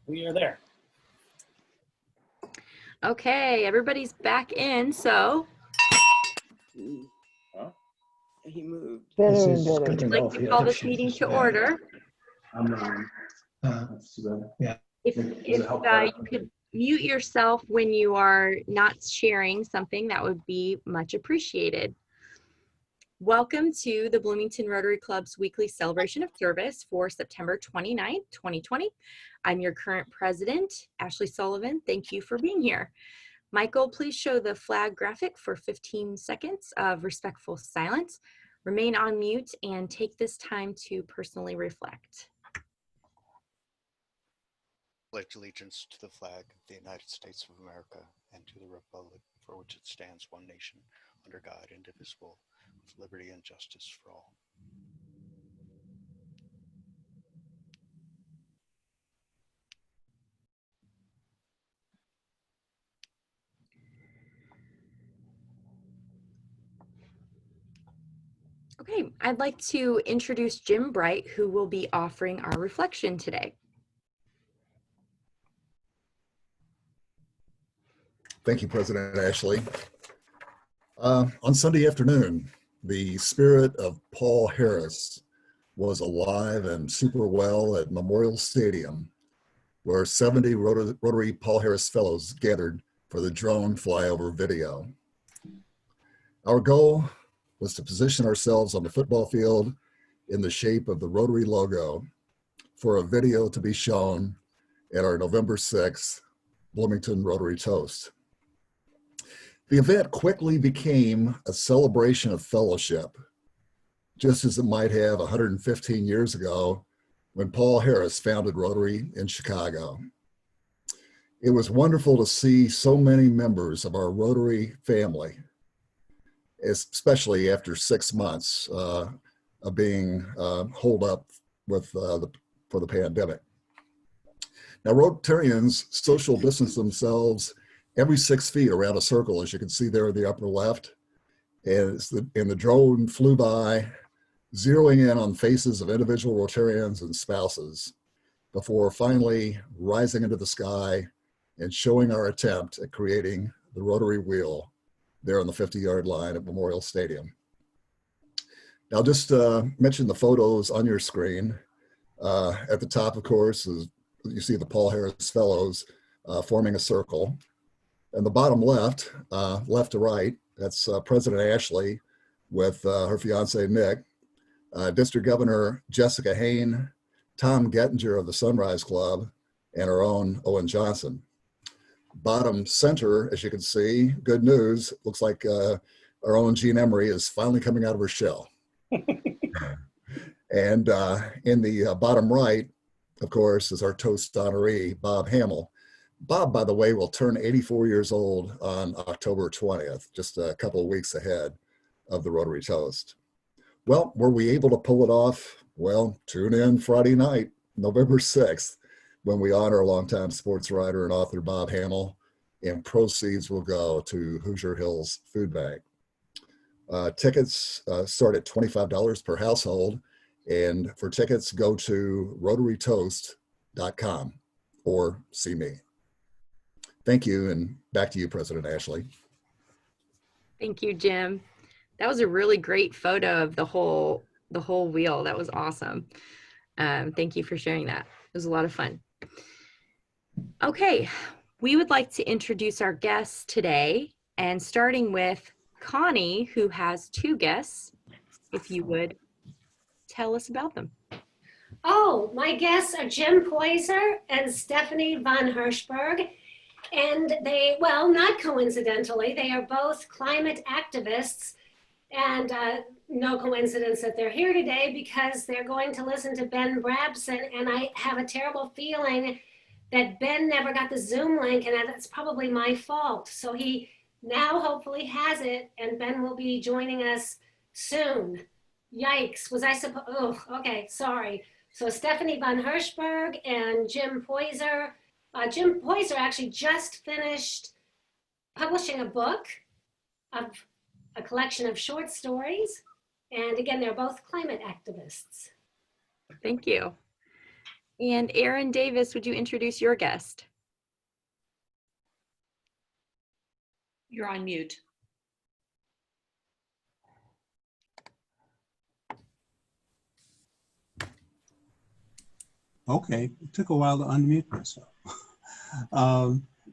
We are there. Okay, everybody's back in, so Huh? He moved. I'd like to call this meeting to order. Yeah. If you could mute yourself when you are not sharing something, that would be much appreciated. Welcome to the Bloomington Rotary Club's weekly celebration of service for September 29th, 2020. I'm your current president, Ashley Sullivan. Thank you for being here. Michael, please show the flag graphic for 15 seconds of respectful silence. Remain on mute and take this time to personally reflect. Pledge allegiance to the flag of the United States of America and to the republic for which it stands, one nation, under God, indivisible, with liberty and justice for all. Okay, I'd like to introduce Jim Bright, who will be offering our reflection today. Thank you, President Ashley. On Sunday afternoon, the spirit of Paul Harris was alive and super well at Memorial Stadium, where 70 Rotary Paul Harris Fellows gathered for the drone flyover video. Our goal was to position ourselves on the football field in the shape of the Rotary logo for a video to be shown at our November 6th Bloomington Rotary Toast. The event quickly became a celebration of fellowship, just as it might have 115 years ago when Paul Harris founded Rotary in Chicago. It was wonderful to see so many members of our Rotary family, especially after 6 months of being holed up with for the pandemic. Now, Rotarians social distance themselves every 6 feet around a circle, as you can see there in the upper left. And the drone flew by, zeroing in on faces of individual Rotarians and spouses before finally rising into the sky and showing our attempt at creating the Rotary wheel there on the 50-yard line at Memorial Stadium. Now, just mention the photos on your screen. At the top, of course, is you see the Paul Harris Fellows forming a circle. And the bottom left, left to right, that's President Ashley with her fiance, Nick, District Governor Jessica Hayne, Tom Gettinger of the Sunrise Club, and our own Owen Johnson. Bottom center, as you can see, good news, looks like our own Jean Emery is finally coming out of her shell. And in the bottom right, of course, is our toast honoree, Bob Hamill. Bob, by the way, will turn 84 years old on October 20th, just a couple of weeks ahead of the Rotary Toast. Well, were we able to pull it off? Well, tune in Friday night, November 6th, when we honor longtime sports writer and author Bob Hamill, and proceeds will go to Hoosier Hills Food Bank. Tickets start at $25 per household, and for tickets, go to rotarytoast.com or see me. Thank you, and back to you, President Ashley. Thank you, Jim. That was a really great photo of the whole wheel. That was awesome. Thank you for sharing that. It was a lot of fun. Okay, we would like to introduce our guests today, and starting with Connie, who has 2 guests. If you would tell us about them. Oh, my guests are Jim Poyser and Stephanie von Hirschberg. And they, well, not coincidentally, they are both climate activists. And no coincidence that they're here today because they're going to listen to Ben Brabson. And I have a terrible feeling that Ben never got the Zoom link, and that's probably my fault. So he now hopefully has it, and Ben will be joining us soon. Yikes, was I supposed, oh, okay, sorry. So Stephanie von Hirschberg and Jim Poyser. Jim Poyser actually just finished publishing a book of a collection of short stories. And again, they're both climate activists. Thank you. And Aaron Davis, would you introduce your guest? You're on mute. Okay, it took a while to unmute myself.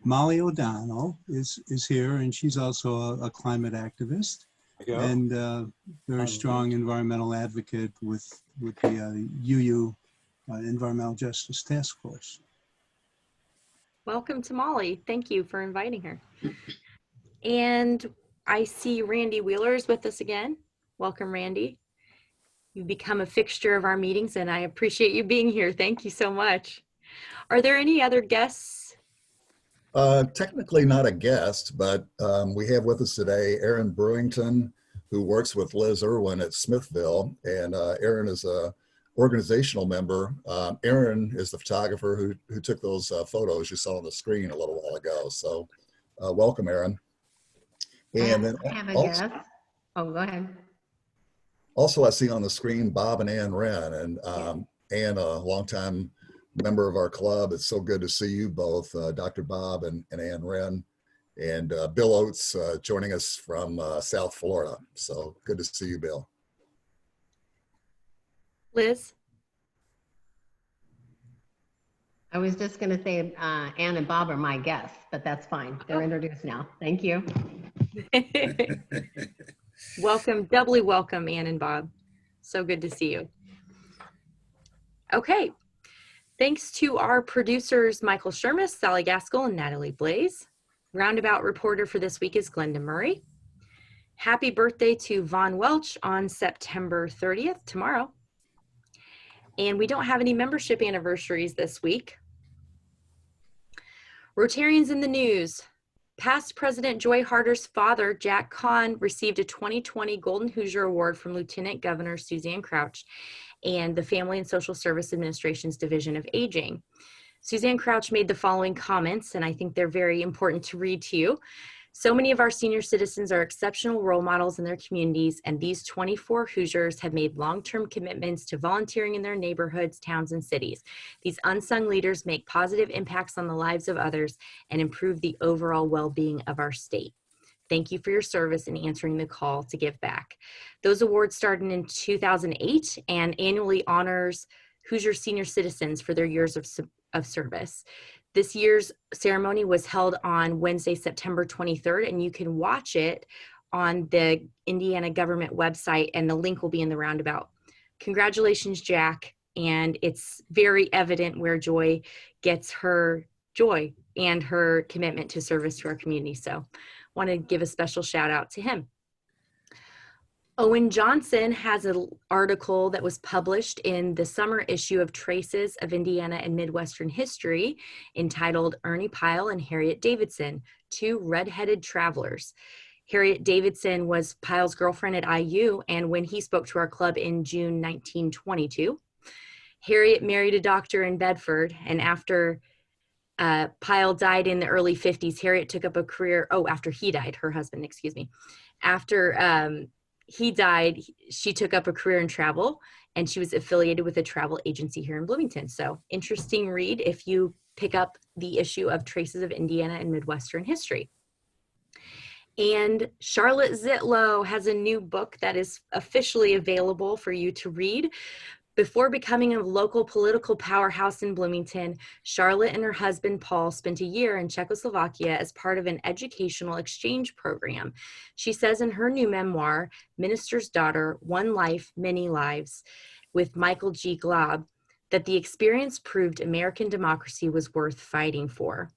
Molly O'Donnell is here, and she's also a climate activist and very strong environmental advocate with the UU Environmental Justice Task Force. Welcome to Molly. Thank you for inviting her. And I see Randy Wheeler is with us again. Welcome, Randy. You've become a fixture of our meetings, and I appreciate you being here. Thank you so much. Are there any other guests? Technically not a guest, but we have with us today Aaron Brewington, who works with Liz Irwin at Smithville. And Aaron is a organizational member. Aaron is the photographer who took those photos you saw on the screen a little while ago. So welcome, Aaron. And then I have a also, guess. Oh, go ahead. also I see on the screen Bob and Ann Wren, and Ann, a longtime member of our club. It's so good to see you both, Dr. Bob and Ann Wren, and Bill Oates joining us from South Florida. So good to see you, Bill. Liz? I was just going to say Ann and Bob are my guests, but that's fine. They're introduced now. Thank you. Welcome, doubly welcome, Ann and Bob. So good to see you. Okay. Thanks to our producers, Michael Shermis, Sally Gaskell, and Natalie Blaze. Roundabout reporter for this week is Glenda Murray. Happy birthday to Vaughn Welch on September 30th, tomorrow. And we don't have any membership anniversaries this week. Rotarians in the news. Past President Joy Harder's father, Jack Kahn, received a 2020 Golden Hoosier Award from Lieutenant Governor Suzanne Crouch and the Family and Social Service Administration's Division of Aging. Suzanne Crouch made the following comments, and I think they're very important to read to you. So many of our senior citizens are exceptional role models in their communities, and these 24 Hoosiers have made long-term commitments to volunteering in their neighborhoods, towns, and cities. These unsung leaders make positive impacts on the lives of others and improve the overall well-being of our state. Thank you for your service in answering the call to give back. Those awards started in 2008 and annually honors Hoosier senior citizens for their years of service. This year's ceremony was held on Wednesday, September 23rd, and you can watch it on the Indiana government website, and the link will be in the roundabout. Congratulations, Jack. And it's very evident where Joy gets her joy and her commitment to service to our community. So want to give a special shout out to him. Owen Johnson has an article that was published in the summer issue of Traces of Indiana and Midwestern History entitled Ernie Pyle and Harriet Davidson, Two Red-Headed Travelers. Harriet Davidson was Pyle's girlfriend at IU, and when he spoke to our club in June 1922, Harriet married a doctor in Bedford, and after Pyle died in the early 50s, Harriet took up a career, after he died, her husband, excuse me. After he died, she took up a career in travel, and she was affiliated with a travel agency here in Bloomington. So interesting read if you pick up the issue of Traces of Indiana and Midwestern History. And Charlotte Zitlow has a new book that is officially available for you to read. Before becoming a local political powerhouse in Bloomington, Charlotte and her husband, Paul, spent a year in Czechoslovakia as part of an educational exchange program. She says in her new memoir, Minister's Daughter, One Life, Many Lives, with Michael G. Glaub, that the experience proved American democracy was worth fighting for.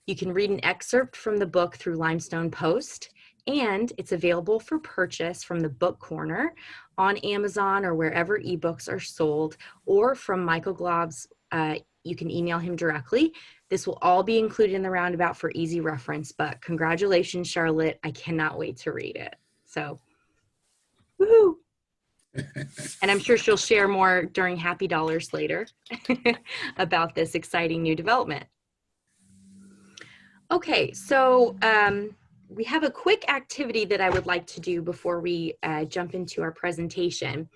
You can read an excerpt from the book through Limestone Post, and it's available for purchase from the Book Corner on Amazon or wherever ebooks are sold, or from Michael Glaub's, you can email him directly. This will all be included in the roundabout for easy reference, but congratulations, Charlotte. I cannot wait to read it. So, woohoo! And I'm sure she'll share more during Happy Dollars later about this exciting new development. Okay, so we have a quick activity that I would like to do before we jump into our presentation.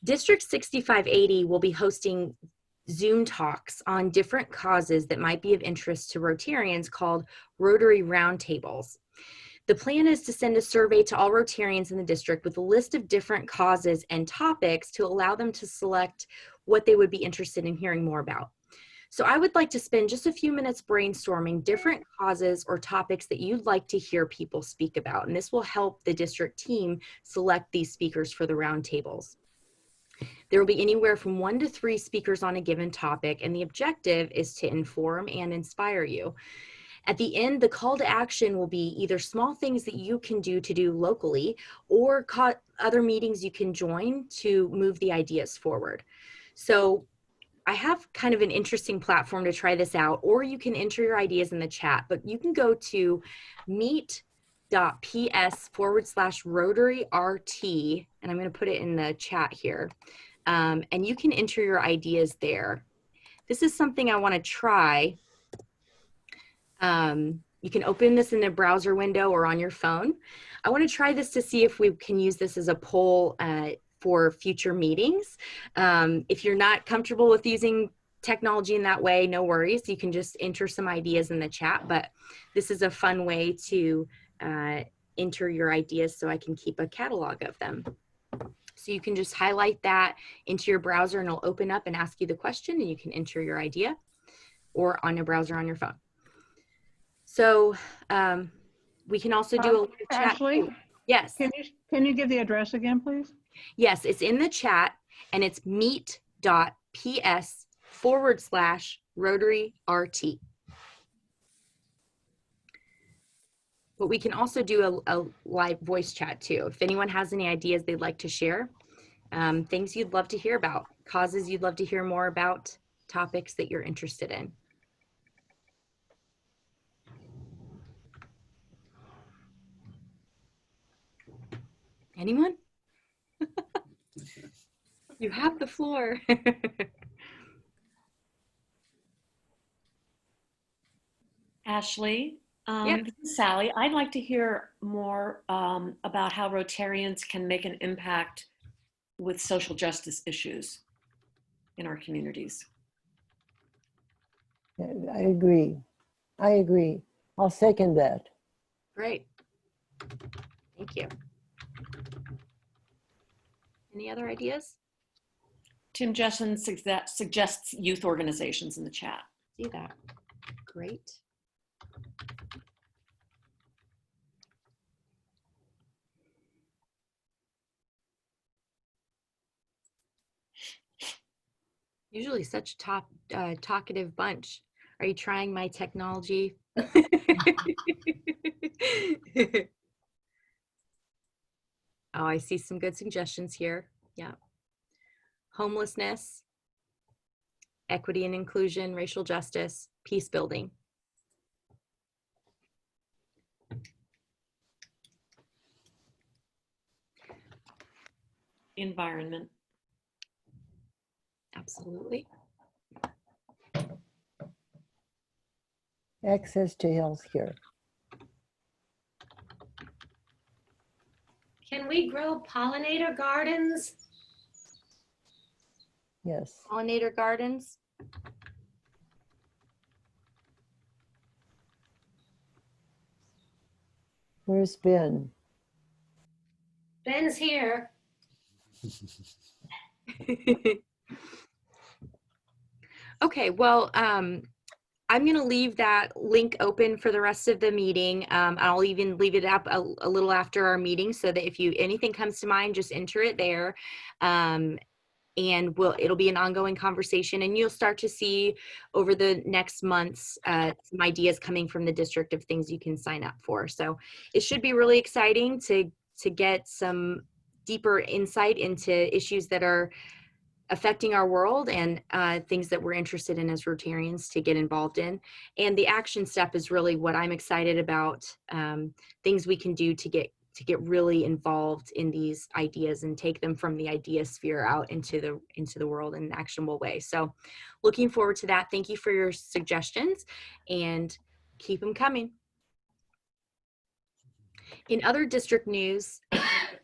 District 6580 will be hosting Zoom talks on different causes that might be of interest to Rotarians called Rotary Roundtables. The plan is to send a survey to all Rotarians in the district with a list of different causes and topics to allow them to select what they would be interested in hearing more about. So I would like to spend just a few minutes brainstorming different causes or topics that you'd like to hear people speak about. And this will help the district team select these speakers for the roundtables. There will be anywhere from 1 to 3 speakers on a given topic, and the objective is to inform and inspire you. At the end, the call to action will be either small things that you can do locally or other meetings you can join to move the ideas forward. So I have kind of an interesting platform to try this out, or you can enter your ideas in the chat, but you can go to meet.ps/RotaryRT, and I'm going to put it in the chat here, and you can enter your ideas there. This is something I want to try. You can open this in the browser window or on your phone. I want to try this to see if we can use this as a poll for future meetings. If you're not comfortable with using technology in that way, no worries. You can just enter some ideas in the chat, but this is a fun way to enter your ideas so I can keep a catalog of them. So you can just highlight that into your browser and it'll open up and ask you the question and you can enter your idea, or on your browser on your phone. So we can also do a live chat. Ashley? Yes. Can you give the address again, please? Yes, it's in the chat and it's meet.ps/RotaryRT. But we can also do a live voice chat too. If anyone has any ideas they'd like to share, things you'd love to hear about, causes you'd love to hear more about, topics that you're interested in. Anyone? You have the floor. Ashley, Yeah. this is Sally. I'd like to hear more about how Rotarians can make an impact with social justice issues in our communities. I agree. I agree. I'll second that. Great. Thank you. Any other ideas? Tim Jessen suggests youth organizations in the chat. See that. Great. Usually such a talkative bunch. Are you trying my technology? Oh, I see some good suggestions here. Yeah. Homelessness, equity and inclusion, racial justice, peace building. Environment. Absolutely. Access to health care. Can we grow pollinator gardens? Yes. Pollinator gardens. Where's Ben? Ben's here. Okay, well, I'm going to leave that link open for the rest of the meeting. I'll even leave it up a little after our meeting so that if anything comes to mind, just enter it there. And it'll be an ongoing conversation, and you'll start to see over the next months some ideas coming from the district of things you can sign up for. So it should be really exciting to get some deeper insight into issues that are affecting our world and things that we're interested in as Rotarians to get involved in. And the action step is really what I'm excited about, things we can do to get really involved in these ideas and take them from the idea sphere out into the world in an actionable way. So looking forward to that. Thank you for your suggestions and keep them coming. In other district news,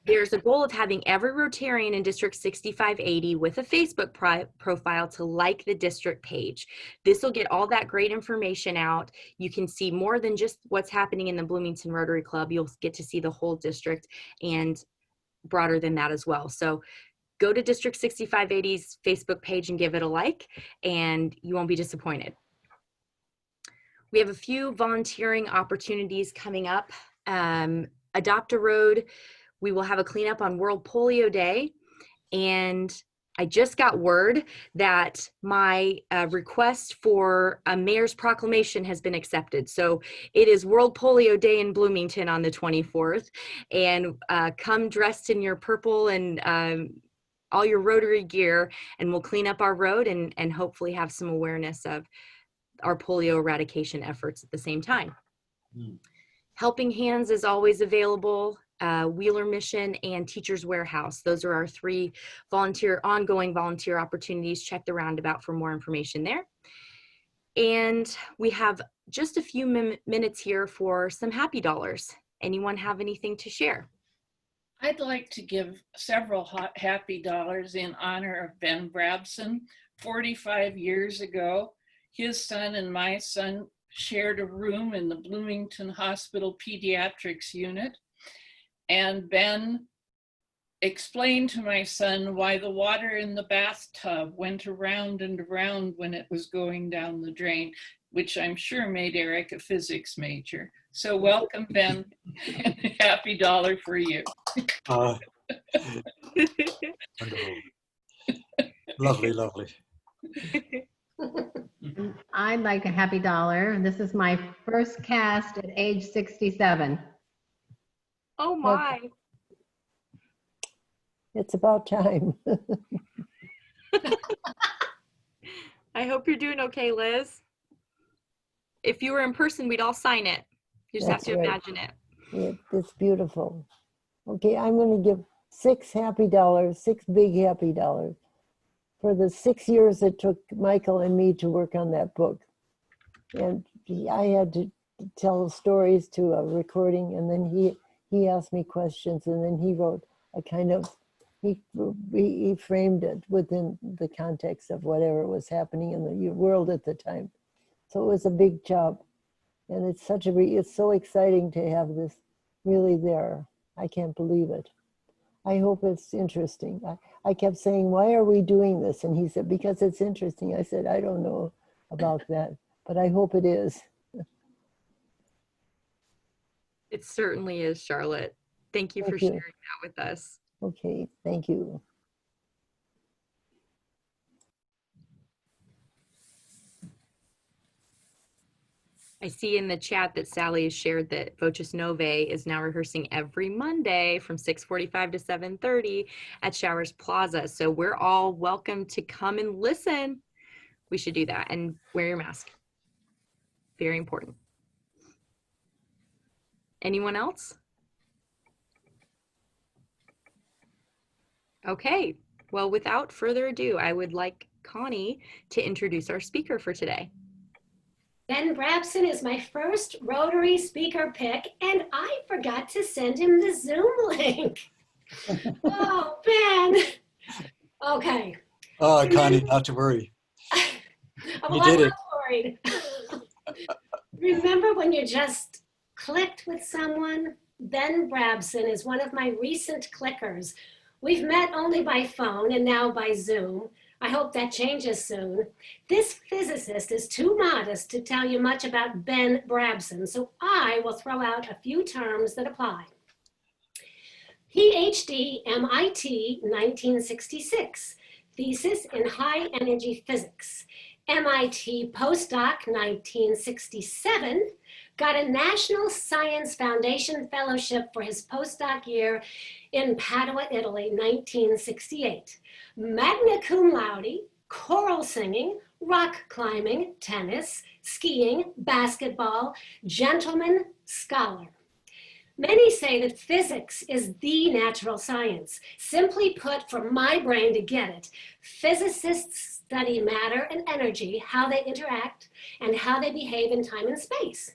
There's a goal of having every Rotarian in District 6580 with a Facebook profile to like the district page. This will get all that great information out. You can see more than just what's happening in the Bloomington Rotary Club. You'll get to see the whole district and broader than that as well. So go to District 6580's Facebook page and give it a like, and you won't be disappointed. We have a few volunteering opportunities coming up. Adopt a Road, we will have a cleanup on World Polio Day. And I just got word that my request for a mayor's proclamation has been accepted. So it is World Polio Day in Bloomington on the 24th. And come dressed in your purple and all your Rotary gear, and we'll clean up our road and hopefully have some awareness of our polio eradication efforts at the same time. Helping Hands is always available. Wheeler Mission and Teachers Warehouse. Those are our three ongoing volunteer opportunities. Check the roundabout for more information there. And we have just a few minutes here for some happy dollars. Anyone have anything to share? I'd like to give several happy dollars in honor of Ben Brabson. 45 years ago, his son and my son shared a room in the Bloomington Hospital Pediatrics unit. And Ben explained to my son why the water in the bathtub went around and around when it was going down the drain, which I'm sure made Eric a physics major. So welcome, Ben, and a happy dollar for you. Wonderful. Lovely, lovely. I'd like a happy dollar. This is my first cast at age 67. Oh my. It's about time. I hope you're doing okay, Liz. If you were in person, we'd all sign it. You just That's have to right. imagine it. It's beautiful. Okay, I'm going to give six big happy dollars for the 6 years it took Michael and me to work on that book. And I had to tell stories to a recording, and then he asked me questions, and then he wrote a kind of, he framed it within the context of whatever was happening in the world at the time. So it was a big job. And it's it's so exciting to have this really there. I can't believe it. I hope it's interesting. I kept saying, why are we doing this? And he said, because it's interesting. I said, I don't know about that, but I hope it is. It certainly is, Charlotte. Thank you for sharing that with us. Okay, thank you. I see in the chat that Sally has shared that Voces Novae is now rehearsing every Monday from 6:45 to 7:30 at Showers Plaza. So we're all welcome to come and listen. We should do that and wear your mask. Very important. Anyone else? Okay, well, without further ado, I would like Connie to introduce our speaker for today. Ben Brabson is my first Rotary speaker pick, and I forgot to send him the Zoom link. Oh, Ben. Okay. Oh, Connie, not to worry. Well, You did I'm it. not worried. Remember when you just clicked with someone? Ben Brabson is one of my recent clickers. We've met only by phone and now by Zoom. I hope that changes soon. This physicist is too modest to tell you much about Ben Brabson, so I will throw out a few terms that apply. PhD, MIT, 1966. Thesis in high energy physics. MIT postdoc, 1967. Got a National Science Foundation Fellowship for his postdoc year in Padua, Italy, 1968. Magna cum laude, choral singing, rock climbing, tennis, skiing, basketball, gentleman, scholar. Many say that physics is the natural science. Simply put, for my brain to get it, physicists study matter and energy, how they interact, and how they behave in time and space.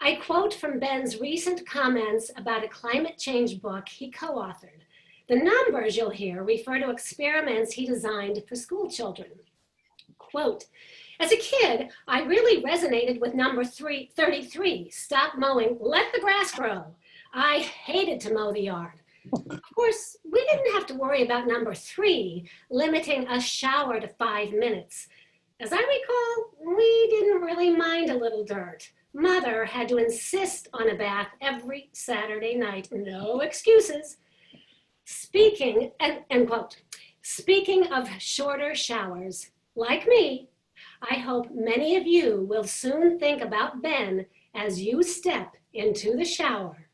I quote from Ben's recent comments about a climate change book he co-authored. The numbers you'll hear refer to experiments he designed for school children. Quote, as a kid, I really resonated with number 33, stop mowing, let the grass grow. I hated to mow the yard. Of course, we didn't have to worry about number 3, limiting a shower to 5 minutes. As I recall, we didn't really mind a little dirt. Mother had to insist on a bath every Saturday night, no excuses. Speaking, end quote, speaking of shorter showers, like me, I hope many of you will soon think about Ben as you step into the shower.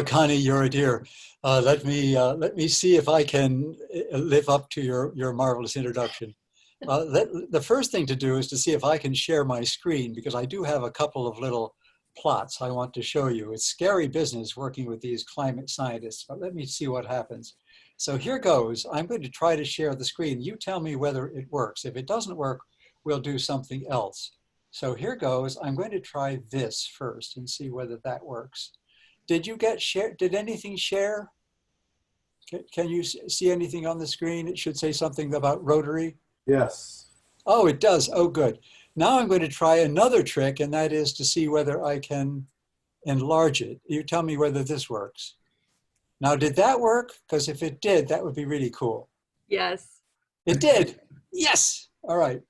Connie, you're a dear. Let me see if I can live up to your marvelous introduction. The first thing to do is to see if I can share my screen, because I do have a couple of little plots I want to show you. It's scary business working with these climate scientists, but let me see what happens. So here goes. I'm going to try to share the screen. You tell me whether it works. If it doesn't work, we'll do something else. So here goes. I'm going to try this first and see whether that works. Did you get share? Did anything share? Can you see anything on the screen? It should say something about Rotary. Yes. Oh, it does. Oh, good. Now I'm going to try another trick, and that is to see whether I can enlarge it. You tell me whether this works. Now, did that work? Because if it did, that would be really cool. Yes. It did. Yes. All right.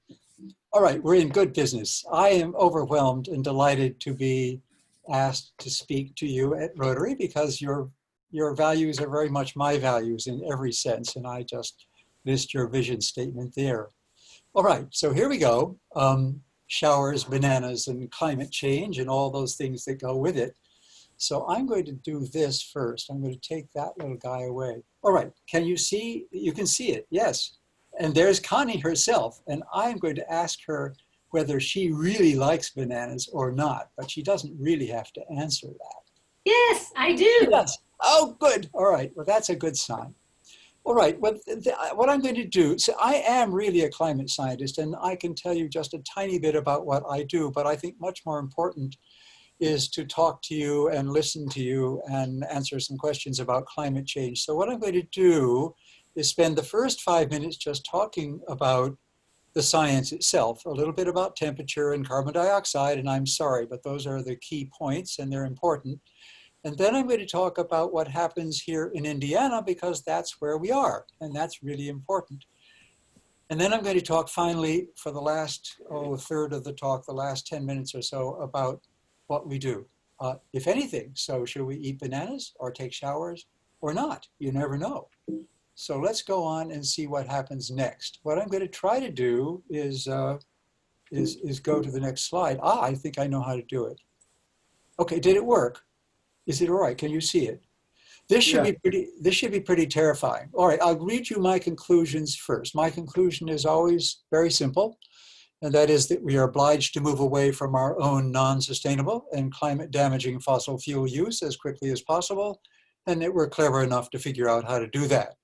All right. We're in good business. I am overwhelmed and delighted to be asked to speak to you at Rotary, because your values are very much my values in every sense, and I just list your vision statement there. All right, so here we go. Showers, bananas, and climate change, and all those things that go with it. So I'm going to do this first. I'm going to take that little guy away. All right, can you see? You can see it, yes. And there's Connie herself, and I'm going to ask her whether she really likes bananas or not, but she doesn't really have to answer that. Yes, I do. She does. Oh, good. All right, well, that's a good sign. All right, well, what I'm going to do, so I am really a climate scientist, and I can tell you just a tiny bit about what I do, but I think much more important is to talk to you and listen to you and answer some questions about climate change. So what I'm going to do is spend the first 5 minutes just talking about the science itself, a little bit about temperature and carbon dioxide, and I'm sorry, but those are the key points and they're important. And then I'm going to talk about what happens here in Indiana, because that's where we are, and that's really important. And then I'm going to talk finally for the last third of the talk, the last 10 minutes or so, about what we do, if anything. So should we eat bananas or take showers or not? You never know. So let's go on and see what happens next. What I'm going to try to do is go to the next slide. I think I know how to do it. Okay, did it work? Is it all right? Can you see it? This should be pretty terrifying. All right, I'll read you my conclusions first. My conclusion is always very simple, and that is that we are obliged to move away from our own non-sustainable and climate-damaging fossil fuel use as quickly as possible, and that we're clever enough to figure out how to do that.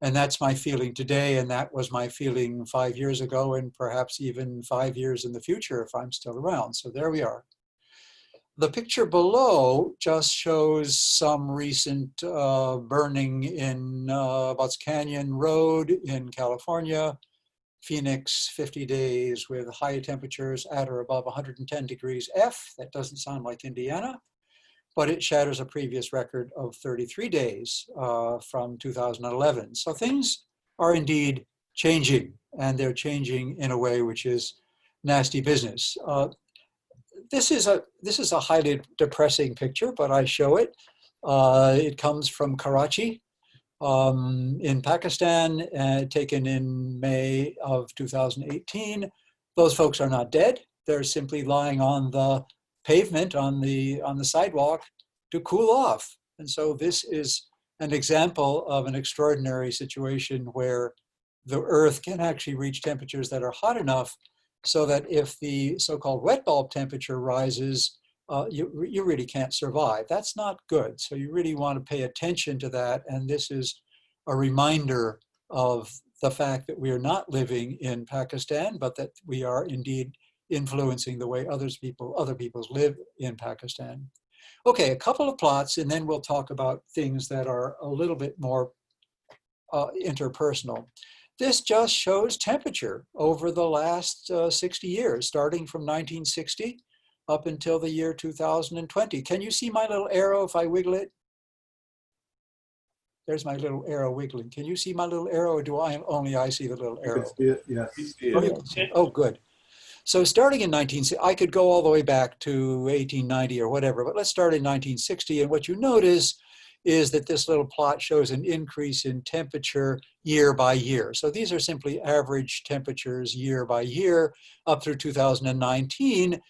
And that's my feeling today, and that was my feeling 5 years ago, and perhaps even 5 years in the future if I'm still around. So there we are. The picture below just shows some recent burning in Butts Canyon Road in California, Phoenix, 50 days with high temperatures at or above 110 degrees F. That doesn't sound like Indiana, but it shatters a previous record of 33 days from 2011. So things are indeed changing, and they're changing in a way which is nasty business. This is a highly depressing picture, but I show it. It comes from Karachi in Pakistan, taken in May of 2018. Those folks are not dead. They're simply lying on the pavement, on the sidewalk to cool off. And so this is an example of an extraordinary situation where the earth can actually reach temperatures that are hot enough so that if the so-called wet bulb temperature rises, you really can't survive. That's not good. So you really want to pay attention to that. And this is a reminder of the fact that we are not living in Pakistan, but that we are indeed influencing the way other peoples live in Pakistan. Okay, a couple of plots, and then we'll talk about things that are a little bit more interpersonal. This just shows temperature over the last 60 years, starting from 1960 up until the year 2020. Can you see my little arrow if I wiggle it? There's my little arrow wiggling. Can you see my little arrow, or do only I see the little arrow? You can see it, yes. You see Oh, it. you can see it. Oh, good. So starting in 1960, I could go all the way back to 1890 or whatever, but let's start in 1960. And what you notice is that this little plot shows an increase in temperature year by year. So these are simply average temperatures year by year up through 2019.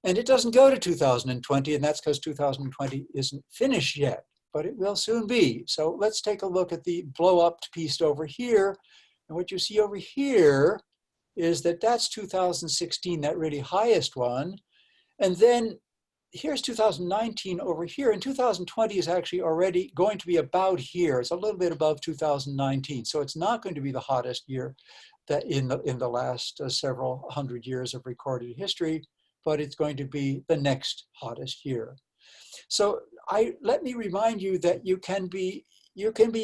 And it doesn't go to 2020, and that's because 2020 isn't finished yet, but it will soon be. So let's take a look at the blow up piece over here. And what you see over here is that that's 2016, that really highest one. And then here's 2019 over here, and 2020 is actually already going to be about here. It's a little bit above 2019. So it's not going to be the hottest year that in the last several hundred years of recorded history, but it's going to be the next hottest year. So let me remind you that you can be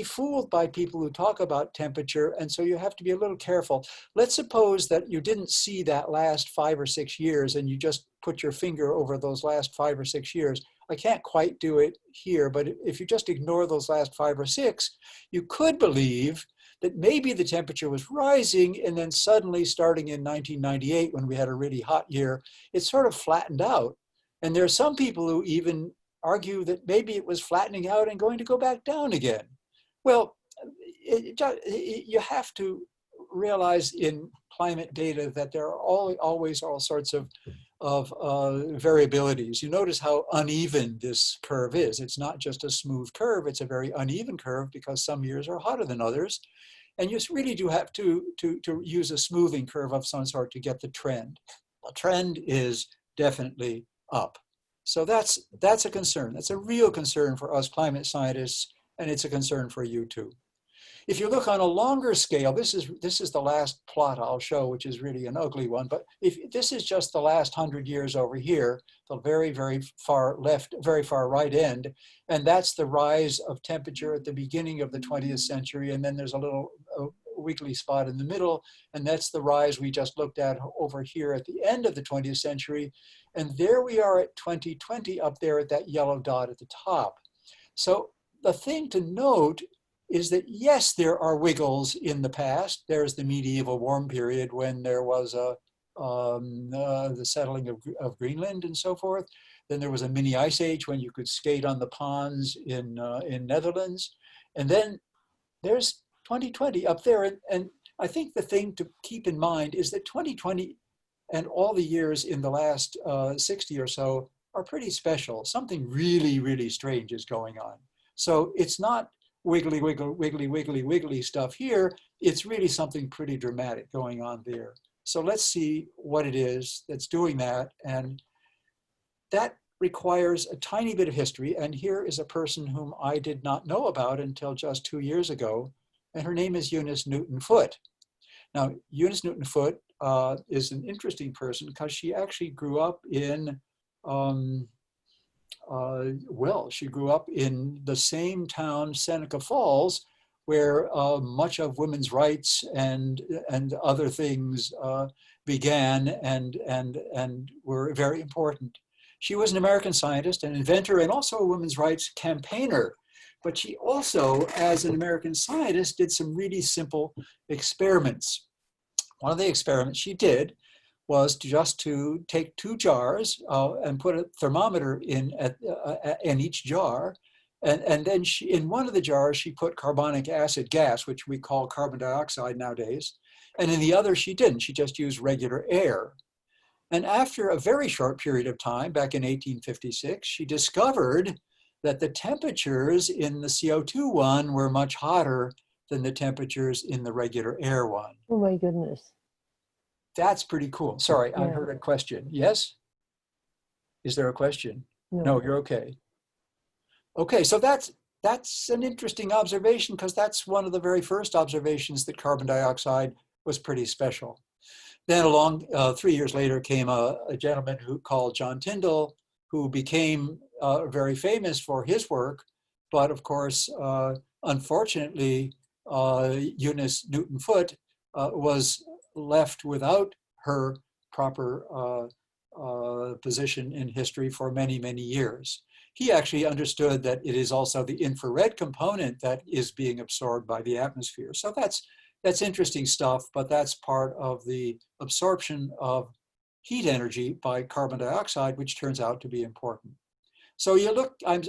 fooled by people who talk about temperature, and so you have to be a little careful. Let's suppose that you didn't see that last 5 or 6 years and you just put your finger over those last 5 or 6 years. I can't quite do it here, but if you just ignore those last 5 or 6, you could believe that maybe the temperature was rising, and then suddenly starting in 1998, when we had a really hot year, it sort of flattened out. And there are some people who even argue that maybe it was flattening out and going to go back down again. Well, you have to realize in climate data that there are always all sorts of variabilities. You notice how uneven this curve is. It's not just a smooth curve, it's a very uneven curve because some years are hotter than others. And you really do have to use a smoothing curve of some sort to get the trend. The trend is definitely up. So that's a concern. That's a real concern for us climate scientists, and it's a concern for you too. If you look on a longer scale, this is the last plot I'll show, which is really an ugly one, but if this is just the last 100 years over here, the very, very far left, very far right end, and that's the rise of temperature at the beginning of the 20th century, and then there's a little wiggly spot in the middle, and that's the rise we just looked at over here at the end of the 20th century. And there we are at 2020 up there at that yellow dot at the top. So the thing to note is that yes, there are wiggles in the past. There's the medieval warm period when there was the settling of Greenland and so forth. Then there was a mini ice age when you could skate on the ponds in Netherlands. And then there's 2020 up there. And I think the thing to keep in mind is that 2020 and all the years in the last 60 or so are pretty special. Something really, really strange is going on. So it's not wiggly, wiggly, wiggly, wiggly, wiggly stuff here. It's really something pretty dramatic going on there. So let's see what it is that's doing that. And that requires a tiny bit of history. And here is a person whom I did not know about until just 2 years ago. And her name is Eunice Newton Foote. Now, Eunice Newton Foote is an interesting person because she actually grew up in, she grew up in the same town, Seneca Falls, where much of women's rights and other things began and were very important. She was an American scientist, an inventor, and also a women's rights campaigner. But she also, as an American scientist, did some really simple experiments. One of the experiments she did was to take 2 jars and put a thermometer in each jar. And then in one of the jars, she put carbonic acid gas, which we call carbon dioxide nowadays. And in the other, she didn't. She just used regular air. And after a very short period of time, back in 1856, she discovered that the temperatures in the CO2 one were much hotter than the temperatures in the regular air one. Oh my goodness. That's pretty cool. Sorry, Yeah. I heard a question. Yes? Is there a question? No, you're okay. Okay, so that's an interesting observation because that's one of the very first observations that carbon dioxide was pretty special. Then along 3 years later came a gentleman who called John Tyndall, who became very famous for his work. But of course, unfortunately, Eunice Newton Foote was left without her proper position in history for many, many years. He actually understood that it is also the infrared component that is being absorbed by the atmosphere. So that's interesting stuff, but that's part of the absorption of heat energy by carbon dioxide, which turns out to be important. So you look, I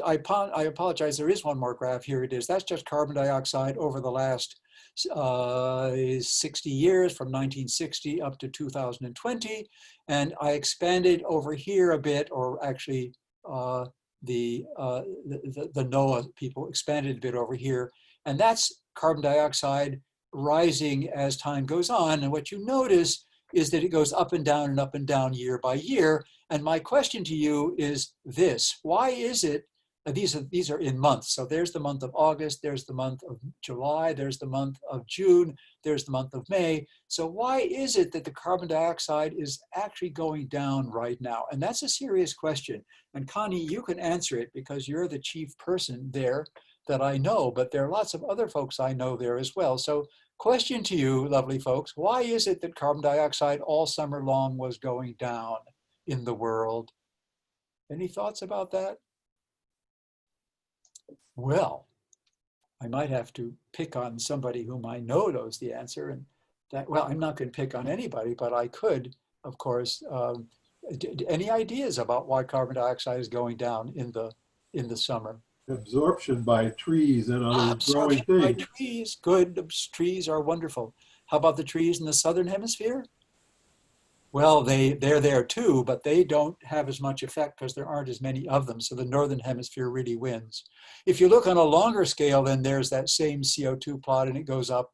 apologize, there is one more graph. Here it is. That's just carbon dioxide over the last 60 years, from 1960 up to 2020. And I expanded over here a bit, or actually the NOAA people expanded a bit over here. And that's carbon dioxide rising as time goes on. And what you notice is that it goes up and down year by year. And my question to you is this: why is it, these are in months, so there's the month of August, there's the month of July, there's the month of June, there's the month of May. So why is it that the carbon dioxide is actually going down right now? And that's a serious question. And Connie, you can answer it because you're the chief person there that I know, but there are lots of other folks I know there as well. So question to you, lovely folks, why is it that carbon dioxide all summer long was going down in the world? Any thoughts about that? Well, I might have to pick on somebody whom I know knows the answer. And that, well, I'm not going to pick on anybody, but I could, of course. Any ideas about why carbon dioxide is going down in the summer? Absorption by trees and other growing Absorption by things. trees, good. Trees are wonderful. How about the trees in the southern hemisphere? Well, they're there too, but they don't have as much effect because there aren't as many of them. So the northern hemisphere really wins. If you look on a longer scale, then there's that same CO2 plot, and it goes up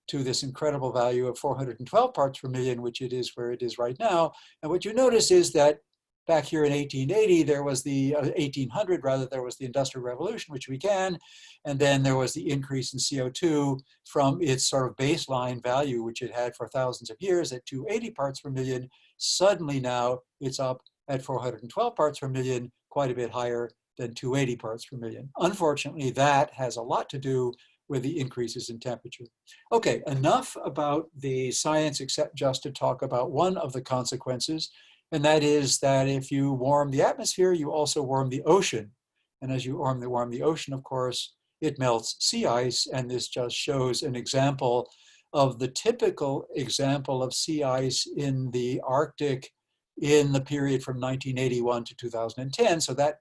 to this incredible value of 412 parts per million, which it is where it is right now. And what you notice is that back here in 1880, there was the 1800 rather, there was the Industrial Revolution, which began, and then there was the increase in CO2 from its sort of baseline value, which it had for thousands of years at 280 parts per million. Suddenly now it's up at 412 parts per million, quite a bit higher than 280 parts per million. Unfortunately, that has a lot to do with the increases in temperature. Okay, enough about the science, except just to talk about one of the consequences. And that is that if you warm the atmosphere, you also warm the ocean. And as you warm the ocean, of course, it melts sea ice. And this just shows an example of the typical example of sea ice in the Arctic in the period from 1981 to 2010. So that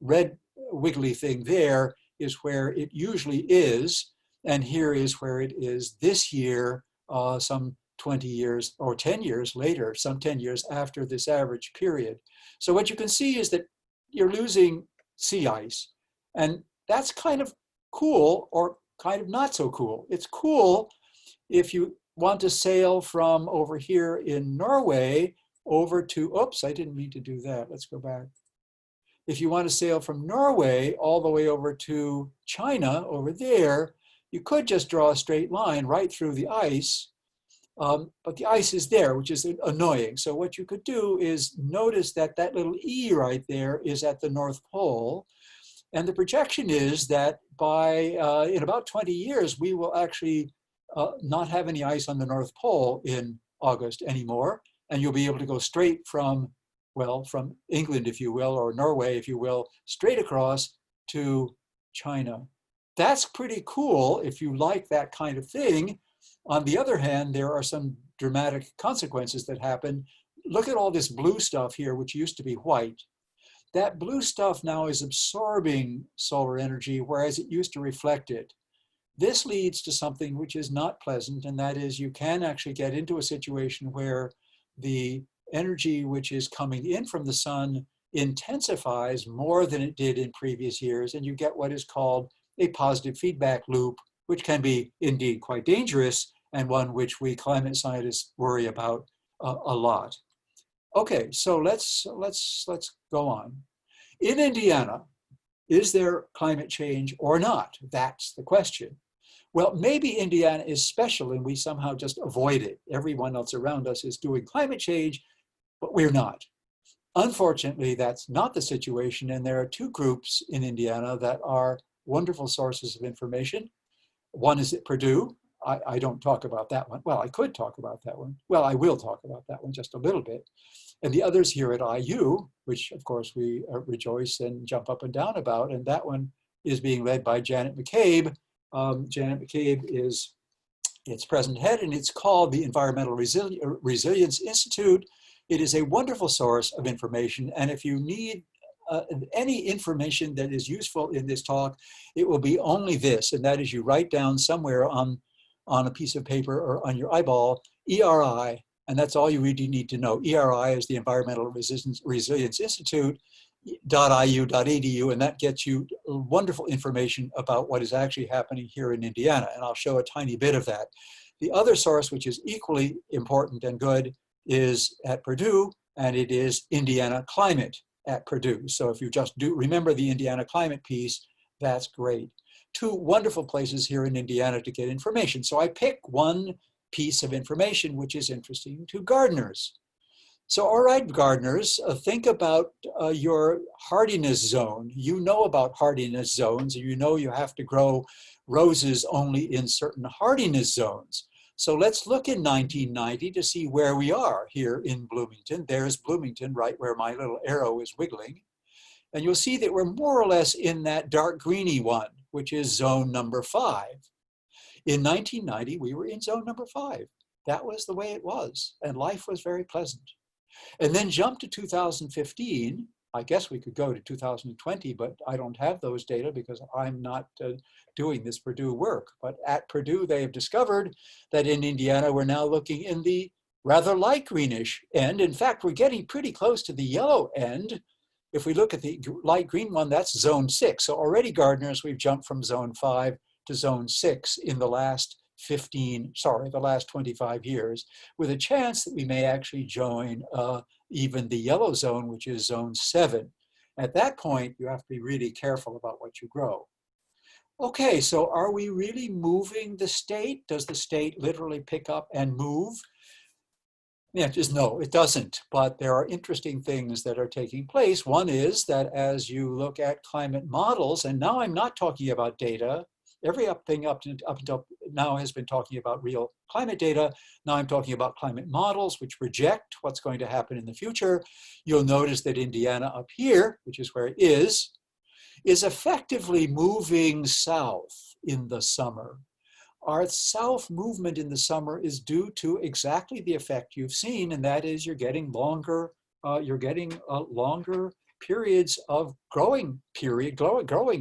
red wiggly thing there is where it usually is. And here is where it is this year, some 20 years or 10 years later, some 10 years after this average period. So what you can see is that you're losing sea ice. And that's kind of cool or kind of not so cool. It's cool if you want to sail from over here in Norway over to, oops, I didn't mean to do that. Let's go back. If you want to sail from Norway all the way over to China over there, you could just draw a straight line right through the ice. But the ice is there, which is annoying. So what you could do is notice that that little E right there is at the North Pole. And the projection is that by, in about 20 years, we will actually not have any ice on the North Pole in August anymore. And you'll be able to go straight from, well, from England, if you will, or Norway, if you will, straight across to China. That's pretty cool if you like that kind of thing. On the other hand, there are some dramatic consequences that happen. Look at all this blue stuff here, which used to be white. That blue stuff now is absorbing solar energy, whereas it used to reflect it. This leads to something which is not pleasant, and that is you can actually get into a situation where the energy which is coming in from the sun intensifies more than it did in previous years, and you get what is called a positive feedback loop, which can be indeed quite dangerous, and one which we climate scientists worry about a lot. Okay, so let's go on. In Indiana, is there climate change or not? That's the question. Well, maybe Indiana is special and we somehow just avoid it. Everyone else around us is doing climate change, but we're not. Unfortunately, that's not the situation. And there are two groups in Indiana that are wonderful sources of information. One is at Purdue. I don't talk about that one. Well, I could talk about that one. Well, I will talk about that one just a little bit. And the others here at IU, which of course we rejoice and jump up and down about. And that one is being led by Janet McCabe. Janet McCabe is its present head, and it's called the Environmental Resilience Institute. It is a wonderful source of information. And if you need any information that is useful in this talk, it will be only this, and that is you write down somewhere on a piece of paper or on your eyeball, ERI, and that's all you really need to know. ERI is the Environmental Resilience Institute, .iu.edu, and that gets you wonderful information about what is actually happening here in Indiana, and I'll show a tiny bit of that. The other source, which is equally important and good, is at Purdue, and it is Indiana Climate at Purdue. So if you just do remember the Indiana Climate piece, that's great. Two wonderful places here in Indiana to get information. So I pick one piece of information which is interesting to gardeners. So all right, gardeners, think about your hardiness zone. You know about hardiness zones. You know you have to grow roses only in certain hardiness zones. So let's look in 1990 to see where we are here in Bloomington. There's Bloomington right where my little arrow is wiggling. And you'll see that we're more or less in that dark greeny one, which is zone number 5. In 1990, we were in zone number 5. That was the way it was, and life was very pleasant. And then jump to 2015. I guess we could go to 2020, but I don't have those data because I'm not doing this Purdue work. But at Purdue, they have discovered that in Indiana, we're now looking in the rather light greenish end. In fact, we're getting pretty close to the yellow end. If we look at the light green one, that's zone 6. So already, gardeners, we've jumped from zone 5 to zone 6 in the last 25 years, with a chance that we may actually join even the yellow zone, which is zone 7. At that point, you have to be really careful about what you grow. Okay, so are we really moving the state? Does the state literally pick up and move? Yeah, just no, it doesn't. But there are interesting things that are taking place. One is that as you look at climate models, and now I'm not talking about data, every thing up until now has been talking about real climate data. Now I'm talking about climate models, which project what's going to happen in the future. You'll notice that Indiana up here, which is where it is effectively moving south in the summer. Our south movement in the summer is due to exactly the effect you've seen, and that is you're getting longer periods of growing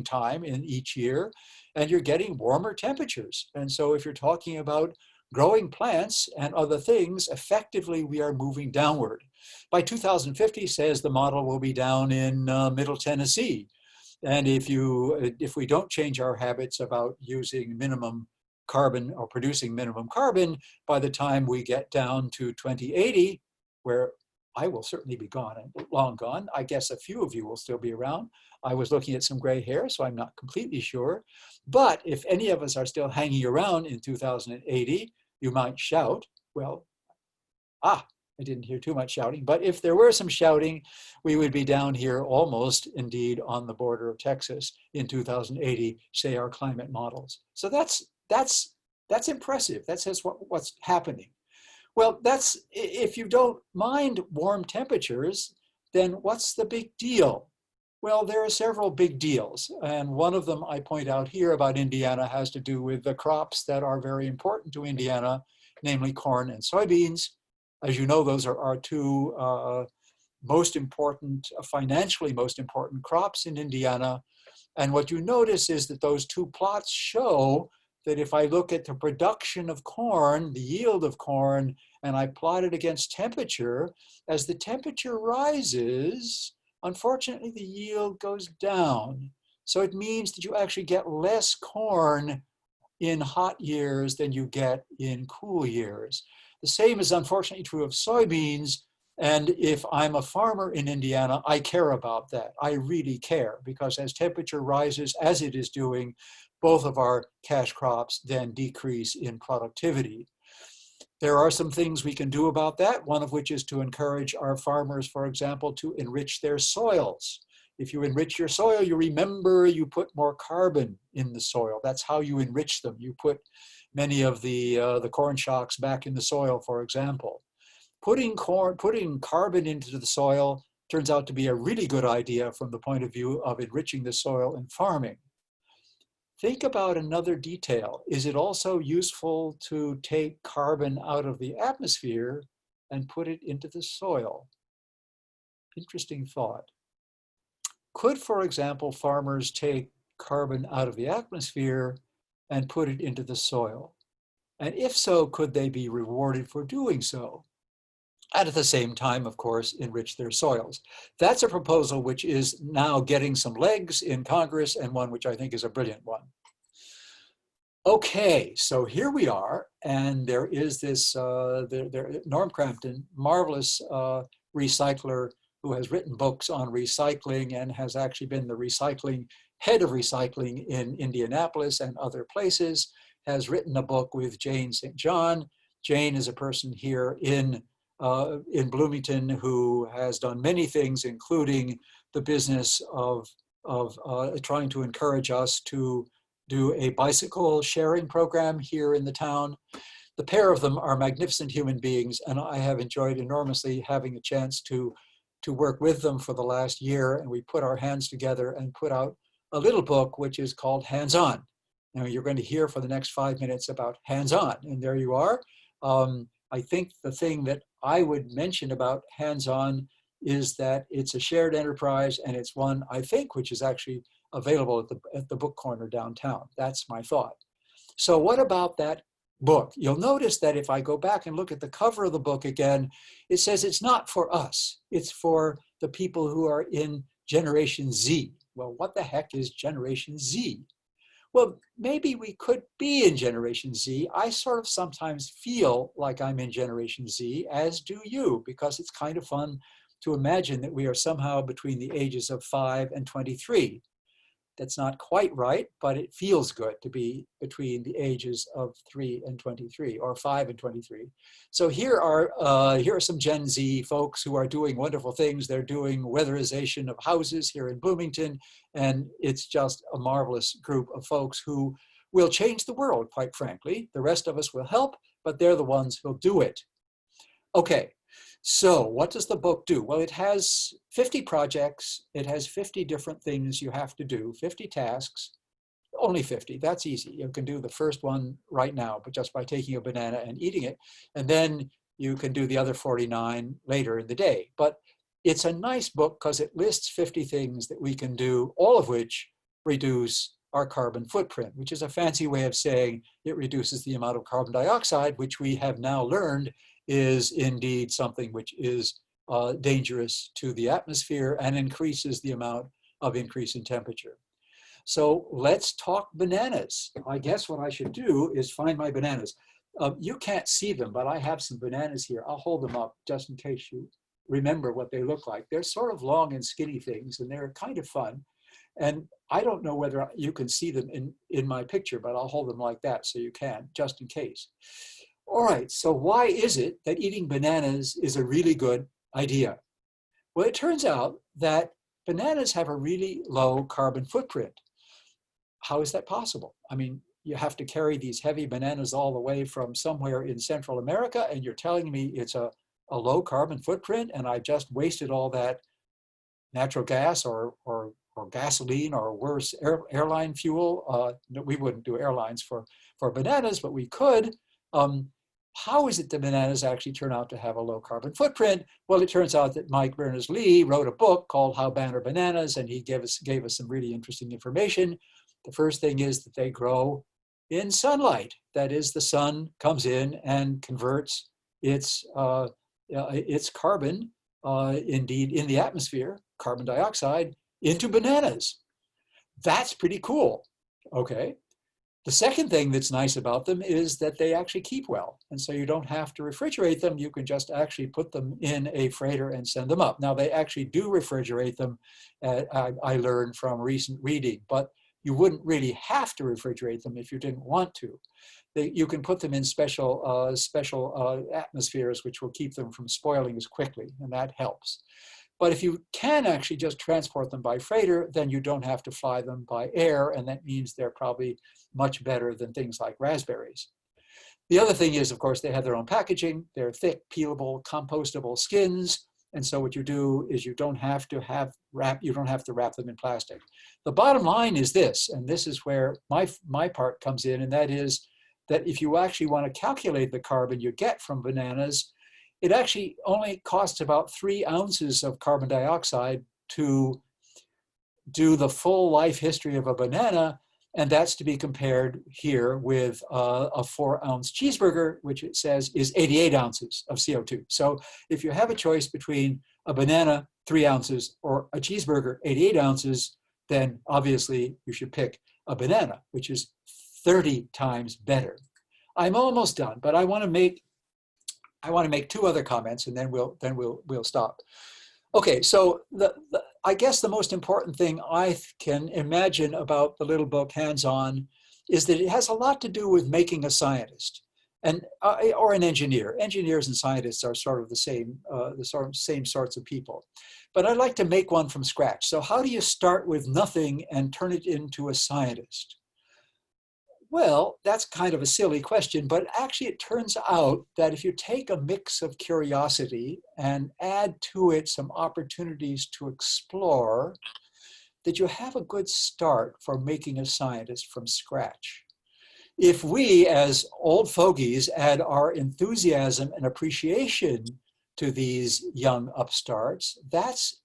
time in each year, and you're getting warmer temperatures. And so if you're talking about growing plants and other things, effectively we are moving downward. By 2050, says the model, will be down in Middle Tennessee. And if we don't change our habits about using minimum carbon or producing minimum carbon, by the time we get down to 2080, where I will certainly be gone and long gone. I guess a few of you will still be around. I was looking at some gray hair, so I'm not completely sure. But if any of us are still hanging around in 2080, you might shout, well, I didn't hear too much shouting, but if there were some shouting, we would be down here almost indeed on the border of Texas in 2080, say our climate models. So that's impressive. That says what's happening. Well, if you don't mind warm temperatures, then what's the big deal? Well, there are several big deals. And one of them I point out here about Indiana has to do with the crops that are very important to Indiana, namely corn and soybeans. As you know, those are our two financially most important crops in Indiana. And what you notice is that those two plots show that if I look at the production of corn, the yield of corn, and I plot it against temperature, as the temperature rises, unfortunately, the yield goes down. So it means that you actually get less corn in hot years than you get in cool years. The same is unfortunately true of soybeans. And if I'm a farmer in Indiana, I care about that. I really care, because as temperature rises, as it is doing, both of our cash crops then decrease in productivity. There are some things we can do about that, one of which is to encourage our farmers, for example, to enrich their soils. If you enrich your soil, you remember you put more carbon in the soil. That's how you enrich them. You put many of the corn shocks back in the soil, for example. Putting carbon into the soil turns out to be a really good idea from the point of view of enriching the soil in farming. Think about another detail. Is it also useful to take carbon out of the atmosphere and put it into the soil? Interesting thought. Could, for example, farmers take carbon out of the atmosphere and put it into the soil? And if so, could they be rewarded for doing so? And at the same time, of course, enrich their soils. That's a proposal which is now getting some legs in Congress, and one which I think is a brilliant one. Okay, so here we are, and there is this Norm Crampton, marvelous recycler who has written books on recycling and has actually been the head of recycling in Indianapolis and other places, has written a book with Jane St. John. Jane is a person here in Bloomington who has done many things, including the business of trying to encourage us to do a bicycle sharing program here in the town. The pair of them are magnificent human beings, and I have enjoyed enormously having a chance to work with them for the last year. And we put our hands together and put out a little book which is called Hands On. Now you're going to hear for the next 5 minutes about Hands On, and there you are. I think the thing that I would mention about Hands On is that it's a shared enterprise, and it's one, I think, which is actually available at the book corner downtown. That's my thought. So what about that book? You'll notice that if I go back and look at the cover of the book again, it says it's not for us. It's for the people who are in Generation Z. Well, what the heck is Generation Z? Well, maybe we could be in Generation Z. I sort of sometimes feel like I'm in Generation Z, as do you, because it's kind of fun to imagine that we are somehow between the ages of 5 and 23. That's not quite right, but it feels good to be between the ages of 3 and 23, or 5 and 23. So here are some Gen Z folks who are doing wonderful things. They're doing weatherization of houses here in Bloomington, and it's just a marvelous group of folks who will change the world, quite frankly. The rest of us will help, but they're the ones who'll do it. Okay. So what does the book do? Well, it has 50 projects. It has 50 different things you have to do, 50 tasks, only 50. That's easy. You can do the first one right now, but just by taking a banana and eating it. And then you can do the other 49 later in the day. But it's a nice book because it lists 50 things that we can do, all of which reduce our carbon footprint, which is a fancy way of saying it reduces the amount of carbon dioxide, which we have now learned is indeed something which is dangerous to the atmosphere and increases the amount of increase in temperature. So let's talk bananas. I guess what I should do is find my bananas. You can't see them, but I have some bananas here. I'll hold them up just in case you remember what they look like. They're sort of long and skinny things, and they're kind of fun. And I don't know whether you can see them in my picture, but I'll hold them like that so you can, just in case. All right, so why is it that eating bananas is a really good idea? Well, it turns out that bananas have a really low carbon footprint. How is that possible? I mean, you have to carry these heavy bananas all the way from somewhere in Central America, and you're telling me it's a low carbon footprint, and I just wasted all that natural gas or gasoline or worse, airline fuel. We wouldn't do airlines for bananas, but we could. How is it that bananas actually turn out to have a low carbon footprint? Well, it turns out that Mike Berners-Lee wrote a book called How Banner Bananas, and he gave us some really interesting information. The first thing is that they grow in sunlight. That is, the sun comes in and converts its carbon, indeed in the atmosphere, carbon dioxide, into bananas. That's pretty cool, okay? The second thing that's nice about them is that they actually keep well. And so you don't have to refrigerate them. You can just actually put them in a freighter and send them up. Now, they actually do refrigerate them, I learned from recent reading, but you wouldn't really have to refrigerate them if you didn't want to. You can put them in special atmospheres which will keep them from spoiling as quickly, and that helps. But if you can actually just transport them by freighter, then you don't have to fly them by air, and that means they're probably much better than things like raspberries. The other thing is, of course, they have their own packaging. They're thick, peelable, compostable skins. And so what you do is you don't have to wrap them in plastic. The bottom line is this, and this is where my part comes in, and that is that if you actually want to calculate the carbon you get from bananas, it actually only costs about 3 ounces of carbon dioxide to do the full life history of a banana. And that's to be compared here with a 4-ounce cheeseburger, which it says is 88 ounces of CO2. So if you have a choice between a banana, 3 ounces, or a cheeseburger, 88 ounces, then obviously you should pick a banana, which is 30 times better. I'm almost done, but I want to make 2 other comments, and then we'll stop. Okay, so I guess the most important thing I can imagine about the little book, Hands-On, is that it has a lot to do with making a scientist, and or an engineer. Engineers and scientists are sort of the same sorts of people. But I'd like to make one from scratch. So how do you start with nothing and turn it into a scientist? Well, that's kind of a silly question, but actually it turns out that if you take a mix of curiosity and add to it some opportunities to explore, that you have a good start for making a scientist from scratch. If we, as old fogies, add our enthusiasm and appreciation to these young upstarts, that's,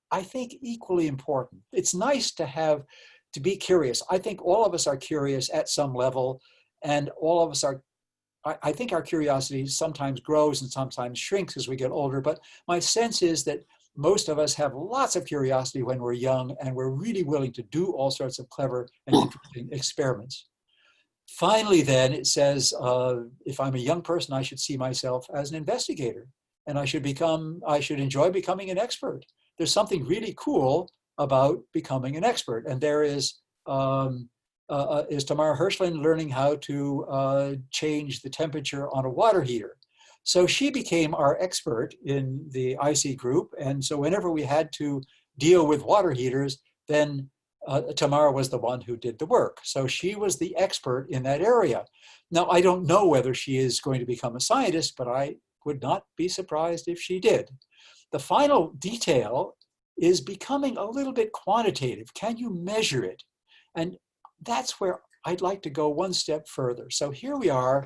I think, equally important. It's nice to be curious. I think all of us are curious at some level, and all of us are, I think our curiosity sometimes grows and sometimes shrinks as we get older, but my sense is that most of us have lots of curiosity when we're young, and we're really willing to do all sorts of clever and interesting experiments. Finally, then, it says, if I'm a young person, I should see myself as an investigator, and I should enjoy becoming an expert. There's something really cool about becoming an expert. And there is Tamara Hirschland learning how to change the temperature on a water heater. So she became our expert in the IC group. And so whenever we had to deal with water heaters, then Tamara was the one who did the work. So she was the expert in that area. Now, I don't know whether she is going to become a scientist, but I would not be surprised if she did. The final detail is becoming a little bit quantitative. Can you measure it? And that's where I'd like to go one step further. So here we are